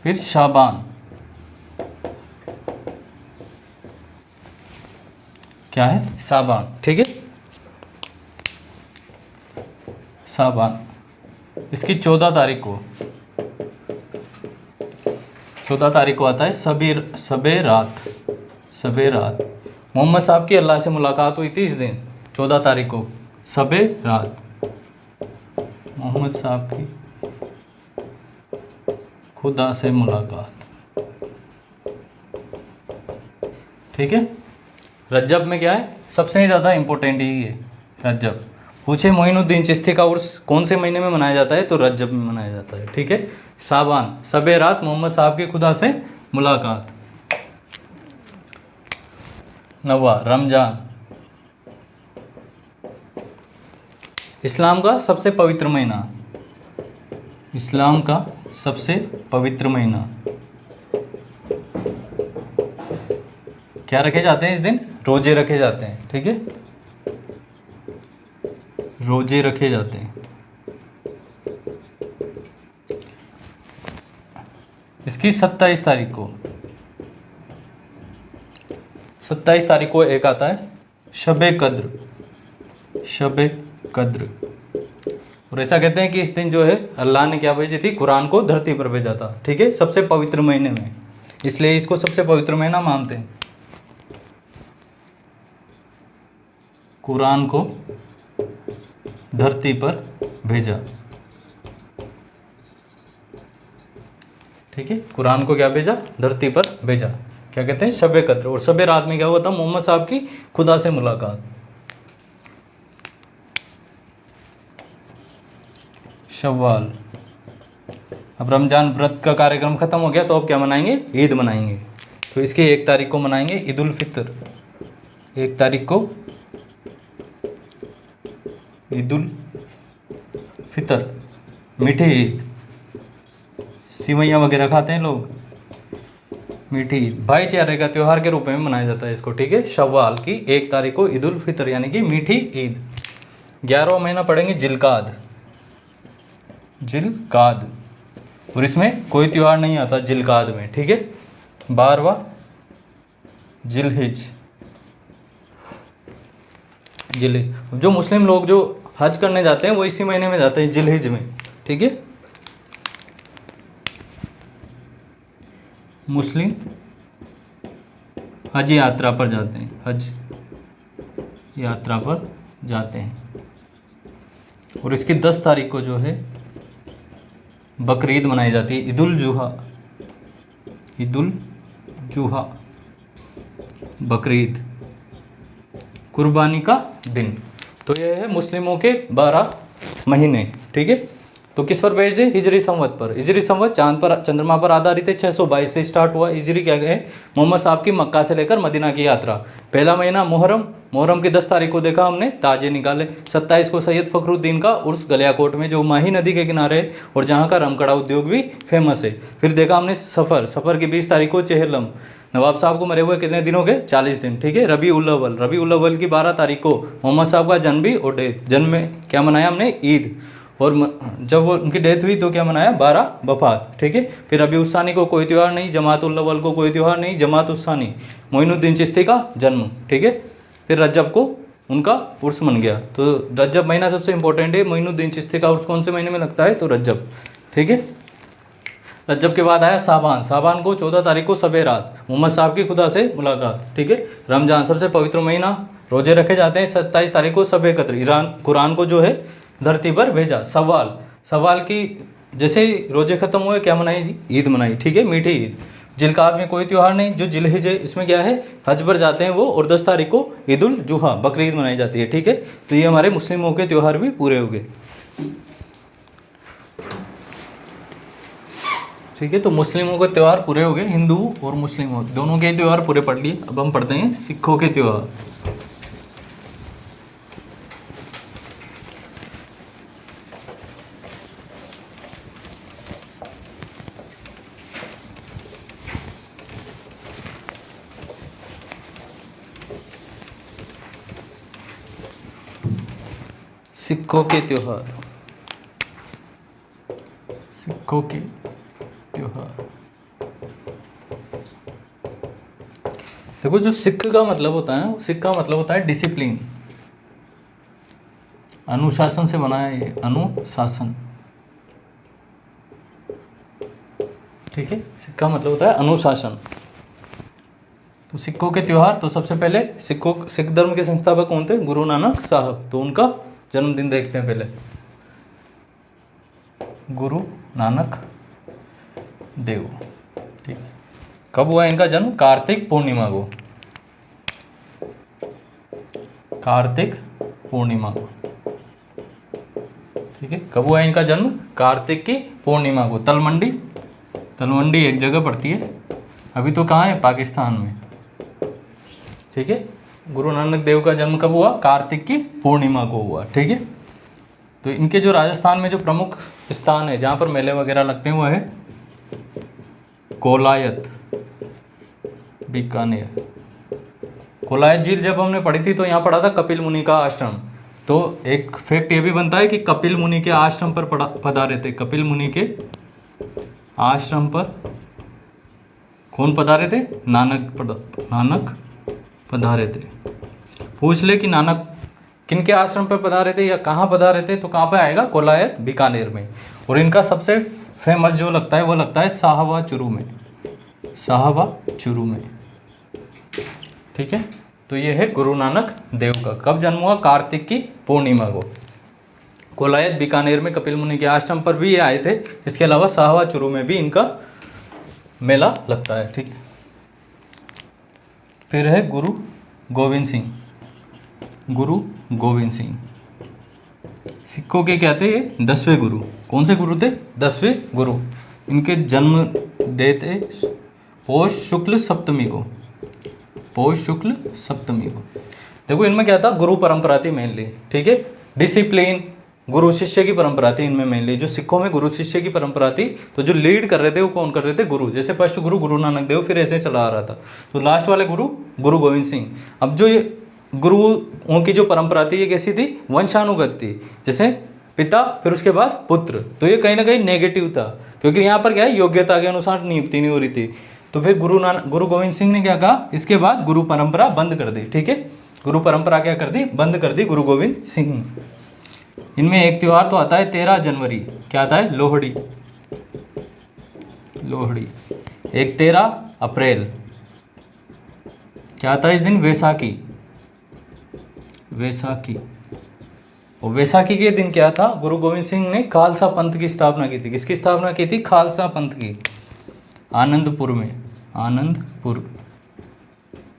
फिर शाबान, क्या है? साबान, ठीक है, साबान। इसकी 14 तारीख को, 14 तारीख को आता है सबे रात, सबे रात। मोहम्मद साहब की अल्लाह से मुलाकात हुई थी इस दिन, 14 तारीख को, सबे रात। मोहम्मद साहब की खुदा से मुलाकात, ठीक है। रज्जब में क्या है? सबसे ज़्यादा इम्पोर्टेंट ही है रज्जब। पूछे मोइनुद्दीन चिश्ती का उर्स कौन से महीने में मनाया जाता है? तो रज्जब में मनाया जाता है, ठीक है। साबान, सबे रात, मोहम्मद साहब की खुदा से मुलाकात। 9वां रमजान, इस्लाम का सबसे पवित्र महीना, इस्लाम का सबसे पवित्र महीना। क्या रखे जाते हैं इस दिन? रोजे रखे जाते हैं, ठीक है, रोजे रखे जाते हैं। इसकी 27 तारीख को, 27 तारीख को एक आता है शबे कद्र, शबे कद्र। और ऐसा कहते हैं कि इस दिन जो है अल्लाह ने क्या भेजी थी? कुरान को धरती पर भेजा था, ठीक है, सबसे पवित्र महीने में, इसलिए इसको सबसे पवित्र महीना मानते हैं। कुरान को धरती पर भेजा, ठीक है, कुरान को क्या भेजा? धरती पर भेजा। क्या कहते हैं? शबे कद्र। और शबे रात में क्या हुआ था? मोहम्मद साहब की खुदा से मुलाकात। शव्वाल, अब रमजान व्रत का कार्यक्रम खत्म हो गया, तो अब क्या मनाएंगे? ईद मनाएंगे। तो इसकी 1 तारीख को मनाएंगे ईद उल फितर, 1 तारीख को ईद उल फितर, मीठी ईद। सिवैयाँ वगैरह खाते हैं लोग, मीठी ईद, भाईचारे का त्यौहार के रूप में मनाया जाता है इसको, ठीक है। शव्वाल की 1 तारीख को ईद उल फितर यानी कि मीठी ईद। 11वां महीना पढ़ेंगे जिलकाद, जिलकाद, और इसमें कोई त्यौहार नहीं आता जिलकाद में, ठीक है। 12वां जिलहिज, जिलहिज। जो मुस्लिम लोग जो हज करने जाते हैं वो इसी महीने में जाते हैं, जिलहिज में, ठीक है। मुस्लिम हज यात्रा पर जाते हैं, हज यात्रा पर जाते हैं। और इसकी 10 तारीख को जो है बकरीद मनाई जाती है, ईद उल जुहा, ईद उल जुहा, बकरीद, कुर्बानी का दिन। तो ये है मुस्लिमों के 12 महीने, ठीक है। तो किस पर बेस्ड है? हिजरी संवत पर। हिजरी संवत चांद पर, चंद्रमा पर आधारित है। 622 से स्टार्ट हुआ। हिजरी क्या है? मोहम्मद साहब की मक्का से लेकर मदीना की यात्रा। पहला महीना मुहर्रम, मुहर्रम की 10 तारीख को देखा हमने ताजे निकाले। 27 को सैयद फखरुद्दीन का उर्स गलियाकोट में, जो माही नदी के किनारे है और जहाँ का रमकड़ा उद्योग भी फेमस है। फिर देखा हमने सफ़र, सफ़र की 20 तारीख को चेहलम, नवाब साहब को मरे हुए कितने दिन हो गए? 40 दिन, ठीक है। रबी उल अव्वल, रबी उल अव्वल की 12 तारीख को मोहम्मद साहब का जन्म भी और डेथ। जन्म में क्या मनाया हमने? ईद। और जब वो उनकी डेथ हुई तो क्या मनाया? 12 वफात, ठीक है। फिर रबी उस्सानी को कोई त्यौहार नहीं, जमात उल अव्वल को कोई त्यौहार नहीं, जमात उस्सानी मोइनुद्दीन चिश्ती का जन्म, ठीक है। फिर रजब को उनका उर्स बन गया। तो रजब महीना सबसे इंपॉर्टेंट है। मोइनुद्दीन चिश्ती का उर्स कौन से महीने में लगता है? तो रजब, ठीक है। रजब के बाद आया साबान, साबान को 14 तारीख को सबे रात, मोहम्मद साहब की खुदा से मुलाकात, ठीक है। रमजान सबसे पवित्र महीना, रोजे रखे जाते हैं। 27 तारीख को सबे कद्र, ईरान कुरान को जो है धरती पर भेजा। सवाल, सवाल की जैसे ही रोजे खत्म हुए क्या मनाई जी? ईद मनाई, ठीक है, मीठी ईद। जिलकाद में कोई त्यौहार नहीं। जो जिलहिज है इसमें क्या है? हज पर जाते हैं वो। और 10 तारीख को ईद उल जुहा, बकरीद मनाई जाती है, ठीक है। तो ये हमारे मुस्लिमों के त्यौहार भी पूरे हो गए, ठीक है। तो मुस्लिमों के त्यौहार पूरे हो गए, हिंदू और मुस्लिमों दोनों के त्यौहार पूरे पढ़ लिए। अब हम पढ़ते हैं सिखों के त्यौहार। सिखों के त्यौहार, सिखों के त्योहार। देखो, जो सिख का मतलब होता है, सिख का मतलब होता है डिसिप्लिन, अनुशासन से बना है ये, अनुशासन, ठीक है। सिख का मतलब होता है अनुशासन। तो सिखों के त्यौहार, तो सबसे पहले सिख धर्म के संस्थापक कौन थे? गुरु नानक साहब। तो उनका जन्मदिन देखते हैं पहले। गुरु नानक देव, ठीक। कब हुआ इनका जन्म? कार्तिक पूर्णिमा को, कार्तिक पूर्णिमा को, ठीक है। कब हुआ इनका जन्म? कार्तिक की पूर्णिमा को। तलमंडी, तलमंडी एक जगह पड़ती है, अभी तो कहाँ है? पाकिस्तान में, ठीक है। गुरु नानक देव का जन्म कब हुआ? कार्तिक की पूर्णिमा को हुआ, ठीक है। तो इनके जो राजस्थान में जो प्रमुख स्थान है जहाँ पर मेले वगैरह लगते हैं वो है कोलायत, बीकानेर। कोलायत झील जब हमने पढ़ी थी तो यहाँ पढ़ा था कपिल मुनि का आश्रम। तो एक फैक्ट ये भी बनता है कि कपिल मुनि के आश्रम पर पधारे थे। कपिल मुनि के आश्रम पर कौन पधारे थे? नानक पधारे थे। पूछ ले कि नानक किनके आश्रम पर पधारे थे या कहाँ पधारे थे, तो कहाँ पे आएगा? कोलायत, बीकानेर में। और इनका सबसे फेमस जो लगता है वो लगता है साहवा चुरू में, साहवा चुरू में, ठीक है। तो ये है गुरु नानक देव का। कब जन्म हुआ? कार्तिक की पूर्णिमा को। कोलायत, बीकानेर में कपिल मुनि के आश्रम पर भी ये आए थे। इसके अलावा साहवा चुरू में भी इनका मेला लगता है, ठीक है। फिर है गुरु गोविंद सिंह, गुरु गोविंद सिंह सिखों के क्या थे? 10वें गुरु। कौन से गुरु थे? 10वें गुरु। इनके जन्म डेट है पौष शुक्ल सप्तमी को, पौष शुक्ल सप्तमी को। देखो इनमें क्या था? गुरु परंपरा थी मेनली, ठीक है। डिसिप्लिन, गुरु शिष्य की परंपरा थी इनमें मेनली। जो सिखों में गुरु शिष्य की परंपरा थी, तो जो लीड कर रहे थे वो कौन कर रहे थे? गुरु। जैसे फर्स्ट गुरु गुरु नानक देव, फिर ऐसे चला आ रहा था। तो लास्ट वाले गुरु गुरु गोविंद सिंह। अब जो ये गुरुओं की जो परंपरा थी ये कैसी थी? वंशानुगत थी। जैसे पिता, फिर उसके बाद पुत्र। तो ये कहीं ना कहीं नेगेटिव था, क्योंकि यहाँ पर क्या है? योग्यता के अनुसार नियुक्ति नहीं हो रही थी। तो फिर गुरु गोविंद सिंह ने क्या कहा? इसके बाद गुरु परंपरा बंद कर दी, ठीक है। गुरु परंपरा क्या कर दी? बंद कर दी गुरु गोविंद सिंह। इनमें एक त्यौहार तो आता है 13 जनवरी। क्या आता है? लोहड़ी, लोहड़ी। एक 13 अप्रैल। क्या आता है इस दिन? वैसाखी, वैसाखी। और वैसाखी के दिन क्या था? गुरु गोविंद सिंह ने खालसा पंथ की स्थापना की थी। किसकी स्थापना की थी? खालसा पंथ की। आनंदपुर में, आनंदपुर,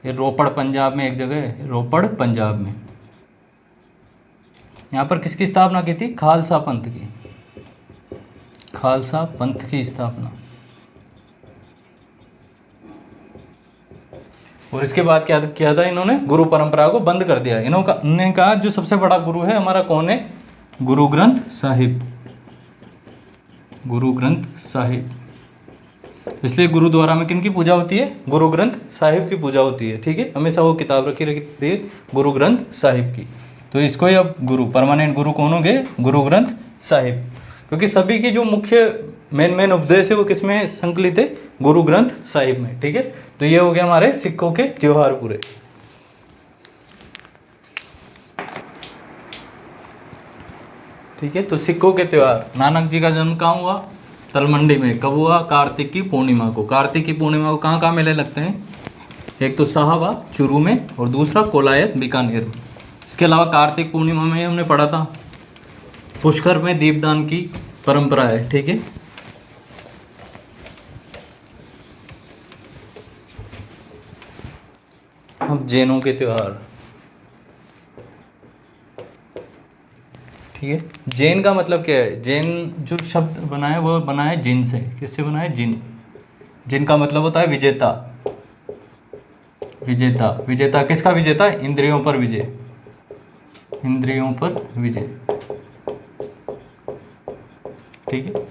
ये रोपड़ पंजाब में एक जगह है, रोपड़ पंजाब में। यहाँ पर किसकी स्थापना की थी? खालसा पंथ की, खालसा पंथ की स्थापना। और इसके बाद क्या किया था इन्होंने? गुरु परंपरा को बंद कर दिया। इन्होंने कहा जो सबसे बड़ा गुरु है हमारा कौन है? गुरु ग्रंथ साहिब, गुरु ग्रंथ साहिब। इसलिए गुरुद्वारा में किन की पूजा होती है? गुरु ग्रंथ साहिब की पूजा होती है। ठीक है, हमेशा वो किताब रखी रहती है गुरु ग्रंथ साहिब की। तो इसको ही अब गुरु, परमानेंट गुरु कौन हो गए? गुरु ग्रंथ साहिब। क्योंकि सभी की जो मुख्य मेन उपदेश है वो किसमें संकलित है? गुरु ग्रंथ साहिब में। ठीक है, तो ये हो गया हमारे सिखों के त्योहार पूरे। ठीक है, तो सिखों के त्योहार। नानक जी का जन्म कहाँ हुआ? तलमंडी में। कब हुआ? कार्तिक की पूर्णिमा को। कार्तिक की पूर्णिमा को कहाँ कहाँ मेले लगते हैं? एक तो साहबा चुरू में और दूसरा कोलायत बीकानेर में। इसके अलावा कार्तिक पूर्णिमा में हमने पढ़ा था पुष्कर में दीपदान की परंपरा है। ठीक है, अब जैनों के त्योहार। ठीक है, जैन का मतलब क्या है? जैन जो शब्द बना है वो बना है जिन से। किससे बना है? जिन। जिन का मतलब होता है विजेता। विजेता, विजेता किसका विजेता? इंद्रियों पर विजय, इंद्रियों पर विजय। ठीक है,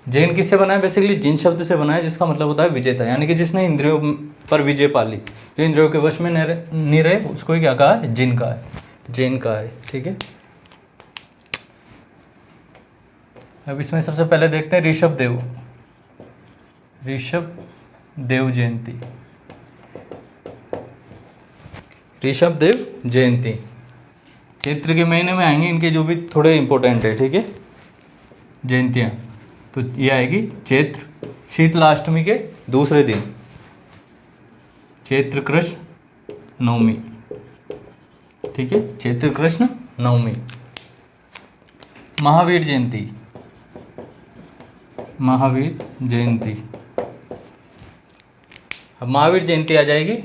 जैन किससे बना है? बेसिकली जिन शब्द से बना है, जिसका मतलब होता है विजेता, यानी कि जिसने इंद्रियों पर विजय पा ली। जो इंद्रियों के वश में नहीं रहे उसको ही क्या कहा है? जिन का है, जैन का है। ठीक है, अब इसमें सबसे पहले देखते हैं ऋषभ देव, ऋषभ देव जयंती। ऋषभ देव जयंती चैत्र के महीने में आएंगे, इनके जो भी थोड़े इंपॉर्टेंट है। ठीक है, जयंतियाँ तो ये आएगी चैत्र शीतलाष्टमी के दूसरे दिन, चैत्र कृष्ण नवमी। ठीक है, चैत्र कृष्ण नवमी। महावीर जयंती, महावीर जयंती। अब महावीर जयंती आ जाएगी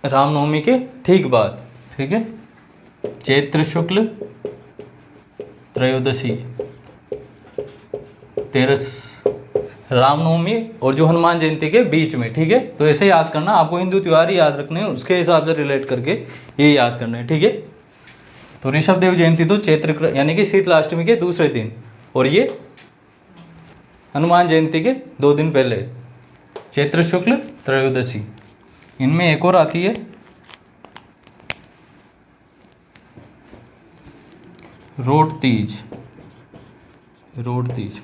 रामनवमी के ठीक बाद। ठीक है, चैत्र शुक्ल त्रयोदशी, 13 रामनवमी और जो हनुमान जयंती के बीच में। ठीक है, तो ऐसे याद करना, आपको हिंदू त्योहार ही याद रखने हैं, उसके हिसाब से रिलेट करके ये याद करना है। ठीक है, तो ऋषभ देव जयंती तो चैत्र यानी कि शीतलाष्टमी के दूसरे दिन, और ये हनुमान जयंती के 2 दिन पहले, चैत्र शुक्ल त्रयोदशी। इनमें एक और आती है रोट तीज। रोट तीज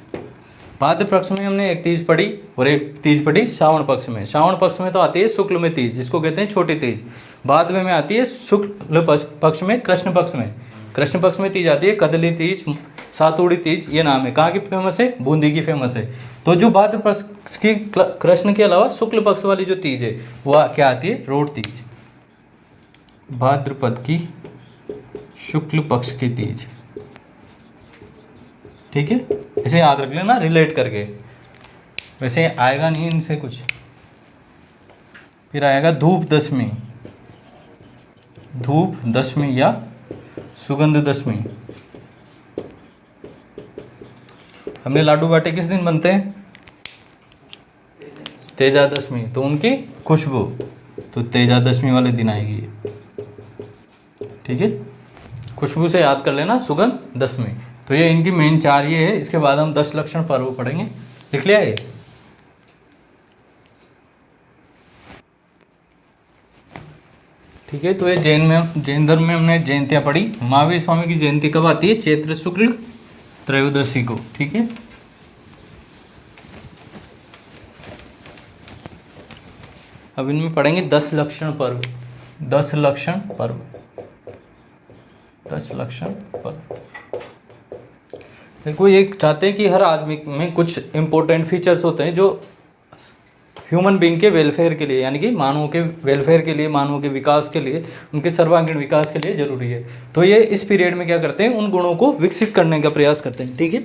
भाद्र पक्ष में हमने एक तीज पढ़ी और एक तीज पढ़ी श्रावण पक्ष में। श्रावण पक्ष में तो आती है शुक्ल में तीज, जिसको कहते हैं छोटी तीज। भाद्र में आती है शुक्ल पक्ष में, कृष्ण पक्ष में। कृष्ण पक्ष में तीज आती है कदली तीज, सातुड़ी तीज, ये नाम है। कहाँ की फेमस है? बूंदी की फेमस है। तो जो भाद्र पक्ष की कृष्ण के अलावा शुक्ल पक्ष वाली जो तीज है वह क्या आती है? रोट तीज। भाद्रपद की शुक्ल पक्ष की तीज। ठीक है, इसे याद रख लेना रिलेट करके, वैसे आएगा नहीं इनसे कुछ। फिर आएगा धूप दशमी, धूप दशमी या सुगंध दशमी। हमने लाडू बाटे किस दिन बनते हैं? तेजा दशमी, तो उनकी खुशबू तो तेजा दशमी वाले दिन आएगी। ठीक है, खुशबू से याद कर लेना सुगंध दशमी। तो ये इनकी मेन 4 ये है। इसके बाद हम 10 लक्षण पर्व पढ़ेंगे। लिख लिया ये? ठीक है, तो ये जैन धर्म में हमने जयंतियाँ पढ़ी। महावीर स्वामी की जयंती कब आती है? चैत्र शुक्ल त्रयोदशी को। ठीक है, अब इनमें पढ़ेंगे 10 लक्षण पर्व। 10 लक्षण पर्व, 10 लक्षण पर्व। देखो, ये चाहते हैं कि हर आदमी में कुछ इंपॉर्टेंट फीचर्स होते हैं जो ह्यूमन बीइंग के वेलफेयर के लिए, यानी कि मानवों के वेलफेयर के लिए, मानवों के विकास के लिए, उनके सर्वांगीण विकास के लिए जरूरी है। तो ये इस पीरियड में क्या करते हैं? उन गुणों को विकसित करने का प्रयास करते हैं। ठीक है,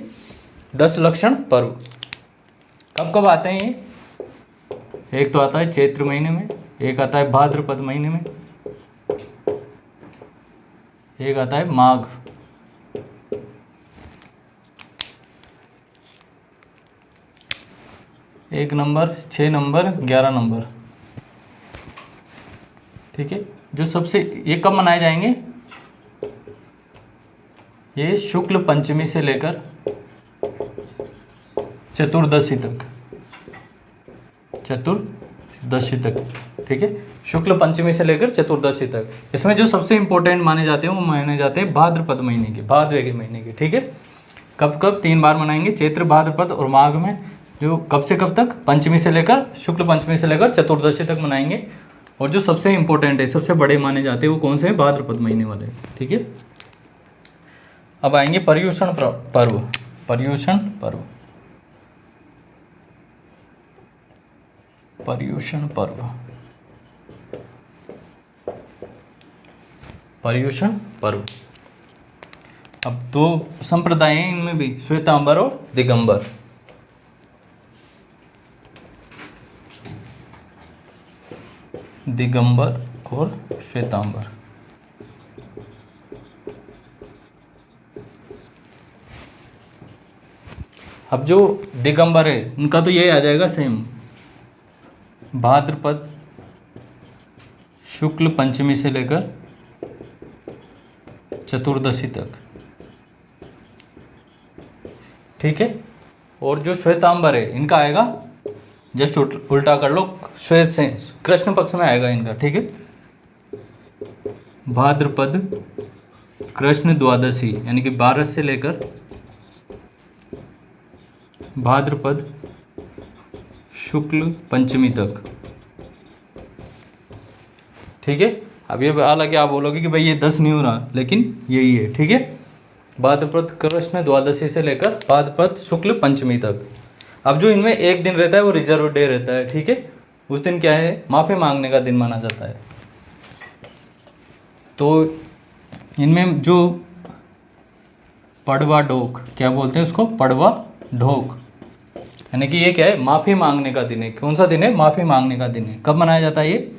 10 लक्षण पर्व कब कब आते हैं? ये एक तो आता है चैत्र महीने में, एक आता है भाद्रपद महीने में, एक आता है माघ। एक नंबर, 6 नंबर, 11 नंबर। ठीक है, जो सबसे ये कब मनाए जाएंगे? ये शुक्ल पंचमी से लेकर चतुर्दशी तक, चतुर्दशी तक। ठीक है, शुक्ल पंचमी से लेकर चतुर्दशी तक। इसमें जो सबसे इंपॉर्टेंट माने जाते हैं वो माने जाते हैं भाद्रपद महीने के, भादवे के महीने के। ठीक है, कब कब 3 बार मनाएंगे, चैत्र, भाद्रपद और माघ में। जो कब से कब तक? पंचमी से लेकर, शुक्ल पंचमी से लेकर चतुर्दशी तक मनाएंगे। और जो सबसे इंपॉर्टेंट है, सबसे बड़े माने जाते हैं वो कौन से हैं? भाद्रपद महीने वाले। ठीक है, अब आएंगे पर्युषण पर्व। पर्युषण पर्व, पर्युषण पर्व, पर्युषण पर्व। अब 2 संप्रदाय हैं इनमें भी, श्वेतांबर और दिगंबर। दिगंबर और श्वेतांबर। अब जो दिगंबर है उनका तो ये आ जाएगा सेम, भाद्रपद शुक्ल पंचमी से लेकर चतुर्दशी तक। ठीक है, और जो श्वेतांबर है इनका आएगा जस्ट उल्टा कर लो, श्वेत से कृष्ण पक्ष में आएगा इनका। ठीक है, भाद्रपद कृष्ण द्वादशी यानी कि 12 से लेकर भाद्रपद शुक्ल पंचमी तक। ठीक है, अब ये हालांकि आप बोलोगे कि भाई ये 10 नहीं हो रहा, लेकिन यही है। ठीक है, भाद्रपद कृष्ण द्वादशी से लेकर भाद्रपद शुक्ल पंचमी तक। अब जो इनमें एक दिन रहता है वो रिजर्व डे रहता है। ठीक है, उस दिन क्या है? माफ़ी मांगने का दिन माना जाता है। तो इनमें जो पड़वा ढोक, क्या बोलते हैं उसको? पड़वा ढोक, यानी कि ये क्या है? माफ़ी मांगने का दिन है। कौन सा दिन है? माफ़ी मांगने का दिन है। कब मनाया जाता है ये?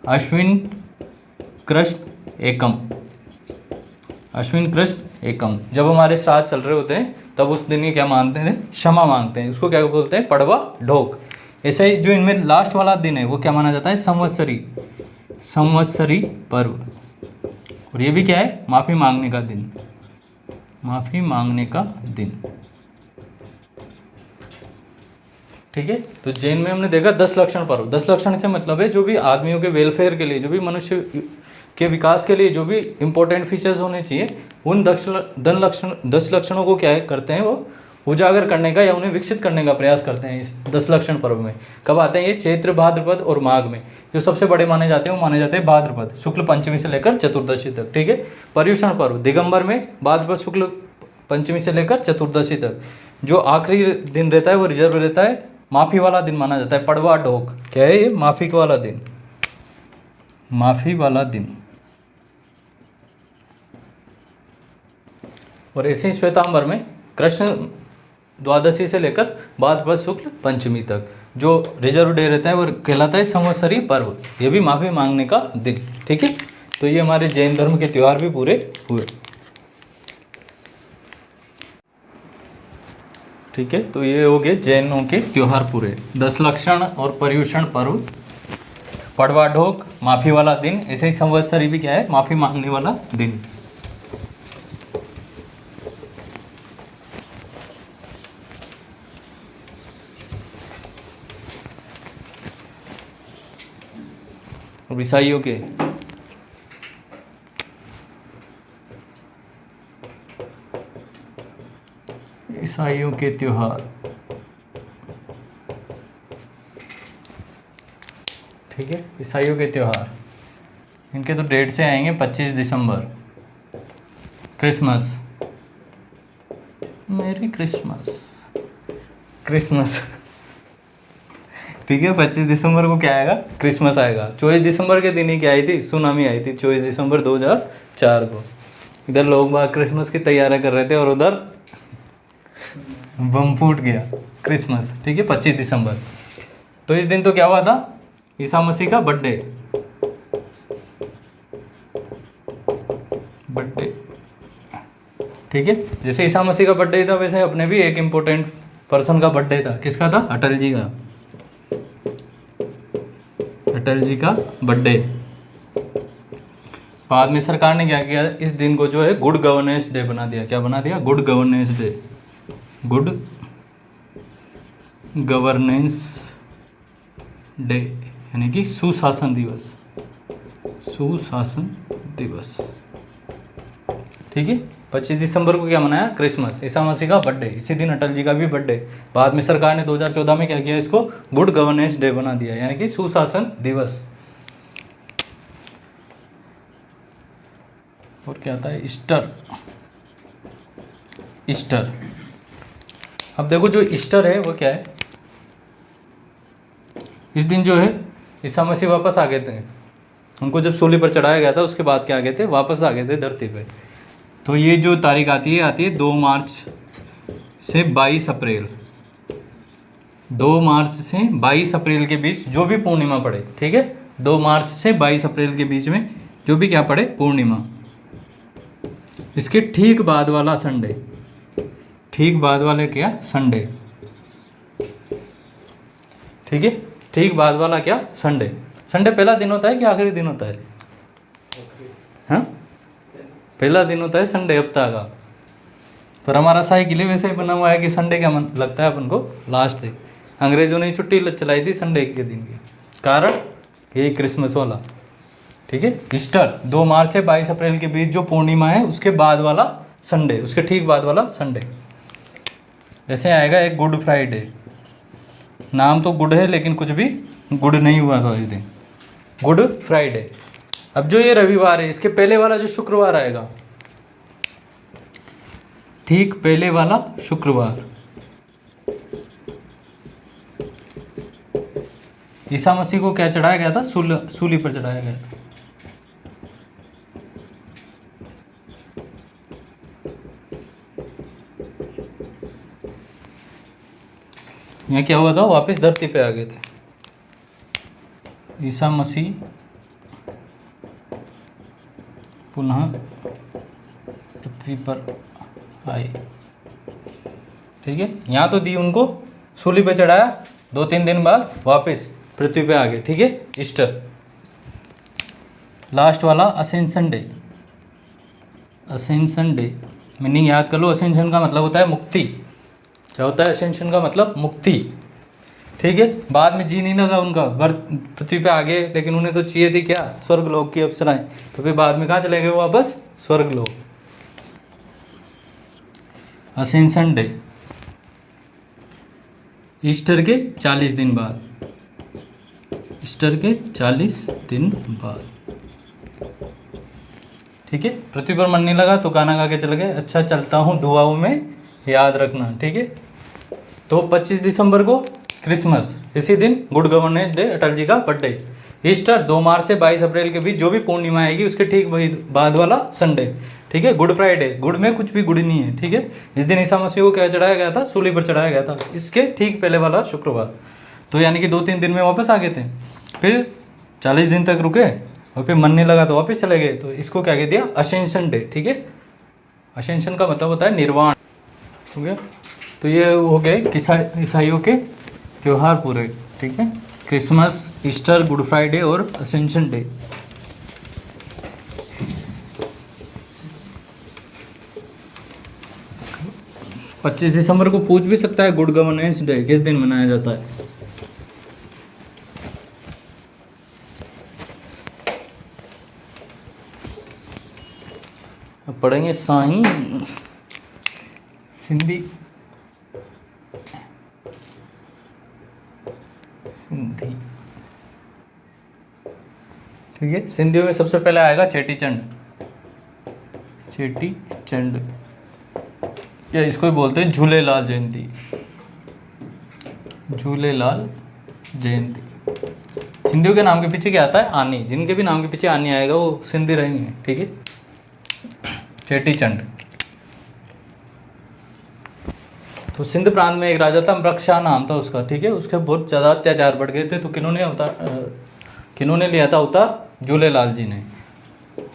अश्विन कृष्ण एकम, अश्विन कृष्ण एकम। जब हमारे श्राद्ध चल रहे होते हैं तब उस दिन ये क्या मानते हैं? क्षमा मांगते हैं। उसको क्या बोलते हैं? पड़वा ढोक। ऐसे ही जो इनमें लास्ट वाला दिन है वो क्या माना जाता है? संवत्सरी, संवत्सरी पर्व। और ये भी क्या है? माफ़ी मांगने का दिन, माफ़ी मांगने का दिन। ठीक है, तो जैन में हमने देखा 10 लक्षण पर्व। 10 लक्षण से मतलब है जो भी आदमियों के वेलफेयर के लिए, जो भी मनुष्य के विकास के लिए जो भी इंपॉर्टेंट फीचर्स होने चाहिए, उन 10 लक्षणों को क्या है करते हैं? वो उजागर करने का या उन्हें विकसित करने का प्रयास करते हैं इस 10 लक्षण पर्व में। कब आते हैं ये? चैत्र, भाद्रपद और माघ में। जो सबसे बड़े माने जाते हैं वो माने जाते हैं भाद्रपद शुक्ल पंचमी से लेकर चतुर्दशी तक। ठीक है, पर्युषण पर्व दिगंबर में, भाद्रपद शुक्ल पंचमी से लेकर चतुर्दशी तक। जो आखिरी दिन रहता है वो रिजर्व रहता है, माफ़ी वाला दिन माना जाता है। पड़वा ढोक क्या है? ये माफ़ी वाला दिन, माफ़ी वाला दिन। और ऐसे ही श्वेतांबर में कृष्ण द्वादशी से लेकर भाद्रपद शुक्ल पंचमी तक जो रिजर्व डे रहता है वो कहलाता है संवत्सरी पर्व। ये भी माफ़ी मांगने का दिन। ठीक है, तो ये हमारे जैन धर्म के त्यौहार भी पूरे हुए। ठीक है, तो ये हो गए जैनों के त्यौहार पूरे। 10 लक्षण और पर्युषण पर्व, पड़वा ढोक माफ़ी वाला दिन, ऐसे ही संवत्सरी भी क्या है? माफ़ी मांगने वाला दिन। और ईसाइयों के त्योहार। ठीक है, ईसाइयों के त्यौहार इनके तो डेट से आएंगे 25 दिसंबर, क्रिसमस, मेरी क्रिसमस। ठीक है, 25 दिसंबर को क्या आएगा? क्रिसमस आएगा। 24 दिसंबर के दिन ही क्या आई थी? सुनामी आई थी 24 दिसंबर 2004 को। इधर लोग बाग क्रिसमस की तैयारी कर रहे थे और उधर बम फूट गया, क्रिसमस। ठीक है, 25 दिसंबर। तो इस दिन तो क्या हुआ था, ईसा मसीह का बर्थडे। ठीक है, जैसे ईसा मसीह का बर्थडे था वैसे अपने भी एक इम्पोर्टेंट पर्सन का बर्थडे था। किसका था? अटल जी का। अटल जी का बर्थडे। बाद में सरकार ने क्या किया, इस दिन को जो है गुड गवर्नेंस डे बना दिया। क्या बना दिया? Good governance day. Good governance day यानी कि सुशासन दिवस। सुशासन दिवस। ठीक है। 25 दिसंबर को क्या मनाया? क्रिसमस, ईसा मसीह का बर्थडे। इसी दिन अटल जी का भी बर्थडे। बाद में सरकार ने 2014 में क्या किया, इसको गुड गवर्नेंस डे बना दिया, यानी कि सुशासन दिवस। और क्या आता है? ईस्टर। ईस्टर। अब देखो जो ईस्टर है वो क्या है, इस दिन जो है ईसा मसीह वापस आ गए थे। उनको जब सूली पर चढ़ाया गया था उसके बाद क्या आ गए थे? वापस आ गए थे धरती पे। तो ये जो तारीख आती है 2 मार्च से 22 अप्रैल। 2 मार्च से 22 अप्रैल के बीच जो भी पूर्णिमा पड़े, ठीक है, 2 मार्च से 22 अप्रैल के बीच में जो भी क्या पड़े पूर्णिमा, इसके ठीक बाद वाला संडे, ठीक बाद वाले क्या? संडे। ठीक है, ठीक बाद वाला क्या? संडे। संडे पहला दिन होता है कि आखिरी दिन होता है? हाँ, पहला दिन होता है संडे हफ्ता का। पर हमारा साइकिल ही वैसे ही बना हुआ है कि संडे क्या मन लगता है अपन को? Last day. अंग्रेजों ने छुट्टी चलाई थी संडे के दिन की, कारण यही क्रिसमस वाला। ठीक है, ईस्टर 2 मार्च से 22 अप्रैल के बीच जो पूर्णिमा है उसके बाद वाला संडे, उसके ठीक बाद वाला संडे। ऐसे आएगा एक गुड फ्राइडे। नाम तो गुड है लेकिन कुछ भी गुड नहीं हुआ था इस दिन, गुड फ्राइडे। अब जो ये रविवार है इसके पहले वाला जो शुक्रवार आएगा, ठीक पहले वाला शुक्रवार, ईसा मसीह को क्या चढ़ाया गया था? सूली पर चढ़ाया गया था। यहाँ क्या हुआ था? वापस धरती पे आ गए थे। ईसा मसीह पुनः पृथ्वी पर आए। ठीक है, यहाँ तो दी उनको, सूली पे चढ़ाया, 2-3 दिन बाद वापस पृथ्वी पे आ गए। ठीक है, ईस्टर। लास्ट वाला Ascension Day. Ascension Day meaning याद कर लो, असेंशन का मतलब होता है मुक्ति। क्या होता है असेंशन का मतलब? मुक्ति। ठीक है, बाद में जी नहीं लगा उनका, पृथ्वी पे आ गए, लेकिन उन्हें तो चाहिए थी क्या? स्वर्गलोक की अप्सराएं। तो फिर बाद में कहाँ चले गए वापस? स्वर्गलोक। असेंशन डे ईस्टर के 40 दिन बाद। ईस्टर के 40 दिन बाद। ठीक है, पृथ्वी पर मन नहीं लगा तो गाना गा के चले गए, अच्छा चलता हूँ दुआओं में याद रखना। ठीक है, तो 25 दिसंबर को क्रिसमस, इसी दिन good governance day, Atal ji का बर्थडे। ईस्टर 2 मार्च से 22 अप्रैल के बीच जो भी पूर्णिमा आएगी उसके ठीक बाद वाला संडे। ठीक है, गुड फ्राइडे। गुड में कुछ भी गुड नहीं है। ठीक है, इस दिन ईसा मसीह को क्या चढ़ाया गया था? सूली पर चढ़ाया गया था। इसके ठीक पहले वाला शुक्रवार। तो यानी कि 2-3 दिन में वापस आ गए थे, फिर 40 दिन तक रुके और फिर मन नहीं लगा तो वापस चले गए। तो इसको क्या कह दिया? Ascension Day. ठीक है, असेंशन का मतलब होता है निर्वाण। हो गया, तो ये हो गए ईसाइयों के त्यौहार पूरे। ठीक है, क्रिसमस, ईस्टर, गुड फ्राइडे और असेंशन डे। तो 25 दिसंबर को पूछ भी सकता है गुड गवर्नेंस डे किस दिन मनाया जाता है? अब पढ़ेंगे साई सिंधी। सिंधी। ठीक है, सिंधियों में सबसे पहले आएगा चेटी चंड। चेटी चंड या इसको भी बोलते हैं झूलेलाल जयंती। झूलेलाल जयंती। सिंधियों के नाम के पीछे क्या आता है? आनी। जिनके भी नाम के पीछे आनी आएगा वो सिंधी रहेंगे। ठीक है, चेटी चंड। तो तो सिंध प्रांत में एक राजा था, मृगशाह नाम था उसका, ठीक है। उसके बहुत ज़्यादा अत्याचार बढ़ गए थे, तो किन्होंने लिया था अवतार? झूलेलाल जी ने,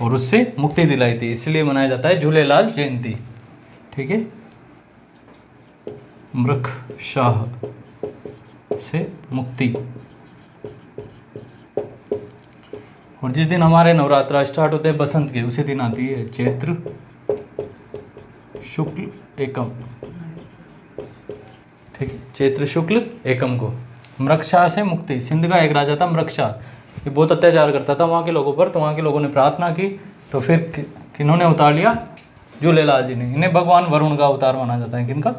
और उससे मुक्ति दिलाई थी, इसलिए मनाया जाता है झूलेलाल जयंती, ठीक है। मृगशाह से मुक्ति। और जिस दिन हमारे नवरात्रा स्टार्ट होते हैं बसंत के, उसी दिन आती है चैत्र शुक्ल एकम, ठीक है। चैत्र शुक्ल एकम को मृगशाह से मुक्ति। सिंध का एक राजा था मृगशाह, ये बहुत अत्याचार करता था वहाँ के लोगों पर, तो वहाँ के लोगों ने प्रार्थना की, तो फिर किन्होंने उतार लिया? झूलेलाल जी ने। इन्हें भगवान वरुण का अवतार माना जाता है। किनका?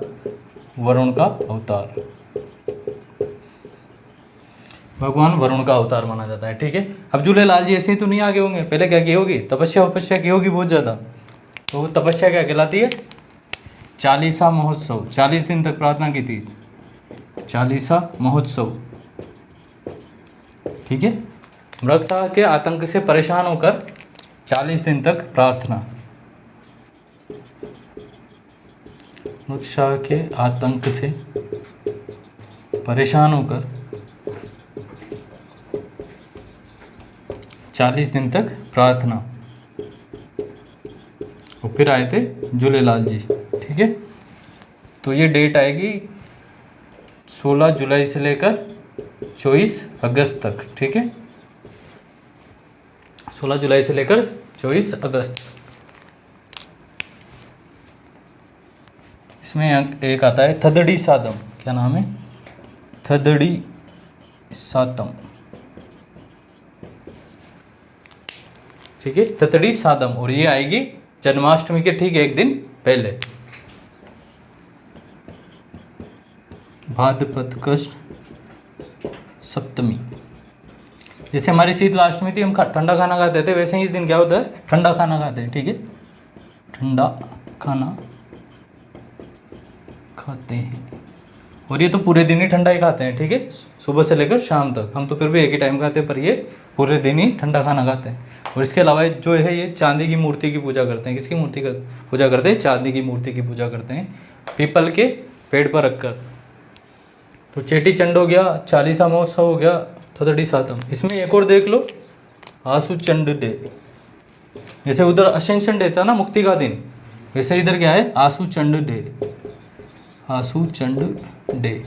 वरुण का अवतार, भगवान वरुण का अवतार माना जाता है, ठीक है। अब झूलेलाल जी ऐसे ही तो नहीं आगे होंगे, पहले क्या की होगी? तपस्या की होगी बहुत ज़्यादा। तो तपस्या क्या कहलाती है? चालीसा महोत्सव। 40 दिन तक प्रार्थना की थी, चालीसा महोत्सव, ठीक है। मृगशाह के आतंक से परेशान होकर 40 दिन तक प्रार्थना। मृगशाह के आतंक से परेशान होकर 40 दिन तक प्रार्थना, और फिर आए थे झूलेलाल जी, ठीक है। तो ये डेट आएगी 16 जुलाई से लेकर 24 अगस्त तक, ठीक है। 16 जुलाई से लेकर 24 अगस्त। इसमें एक आता है थदड़ी सातम। क्या नाम है? थदड़ी सातम, ठीक है, थदड़ी सातम। और ये आएगी जन्माष्टमी के ठीक एक दिन पहले, भाद्रपद कृष्ण सप्तमी। जैसे हमारी शीतलाष्टमी थी, हम ठंडा खाना खाते थे, वैसे ही इस दिन क्या होता है? ठंडा खाना खाते हैं, ठीक है। ठंडा खाना खाते हैं, और ये तो पूरे दिन ही ठंडा ही खाते हैं, ठीक है, सुबह से लेकर शाम तक। हम तो फिर भी एक ही टाइम खाते हैं, पर ये पूरे दिन ही ठंडा खाना खाते हैं। और इसके अलावा जो है ये चांदी की मूर्ति की पूजा करते हैं। किसकी मूर्ति की पूजा करते हैं? चांदी की मूर्ति की पूजा करते हैं, पीपल के पेड़ पर रखकर। तो चेटी चंड हो गया, चालीसा महोत्सव हो गया, थदड़ी सातम। इसमें एक और देख लो, आसू चंड डे। जैसे उधर असेंशन डे था ना, मुक्ति का दिन, वैसे इधर क्या है? आसू चंड डे, आसू चंड डे,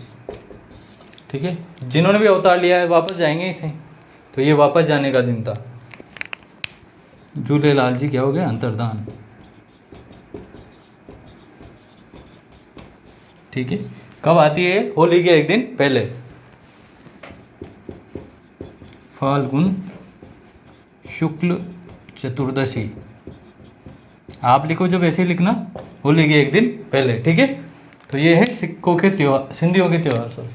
ठीक है। जिन्होंने भी अवतार लिया है वापस जाएंगे इसे, तो ये वापस जाने का दिन था। झूलेलाल जी क्या हो गया? अंतर्धान, ठीक है। कब आती है? होली के एक दिन पहले, फाल्गुन शुक्ल चतुर्दशी। आप लिखो जब ऐसे लिखना, होली के एक दिन पहले, ठीक है। तो ये है सिखों के त्योहार, सिंधियों के त्योहार सब।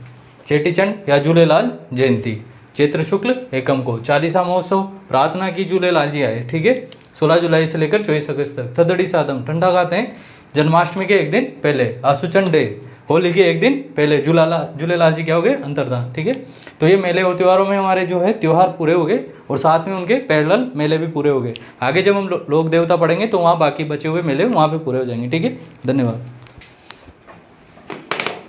चेटी चंड या झूलेलाल जयंती, चैत्र शुक्ल एकम को चालीसा महोत्सव, प्रार्थना की झूलेलाल जी आए, ठीक है। 16 जुलाई से लेकर 24 अगस्त तक। थदड़ी सातम, ठंडा खाते हैं। जन्माष्टमी के एक दिन पहले, आसुचंड डे, होली के एक दिन पहले झूलेलाल जी क्या हो गए? अंतर्धान, ठीक है। तो ये मेले और त्योहारों में हमारे जो है त्योहार पूरे हो गए, और साथ में उनके पैरेलल मेले भी पूरे हो गए। आगे जब हम लोक देवता पढ़ेंगे तो वहाँ बाकी बचे हुए मेले वहाँ पे पूरे हो जाएंगे, ठीक है। धन्यवाद।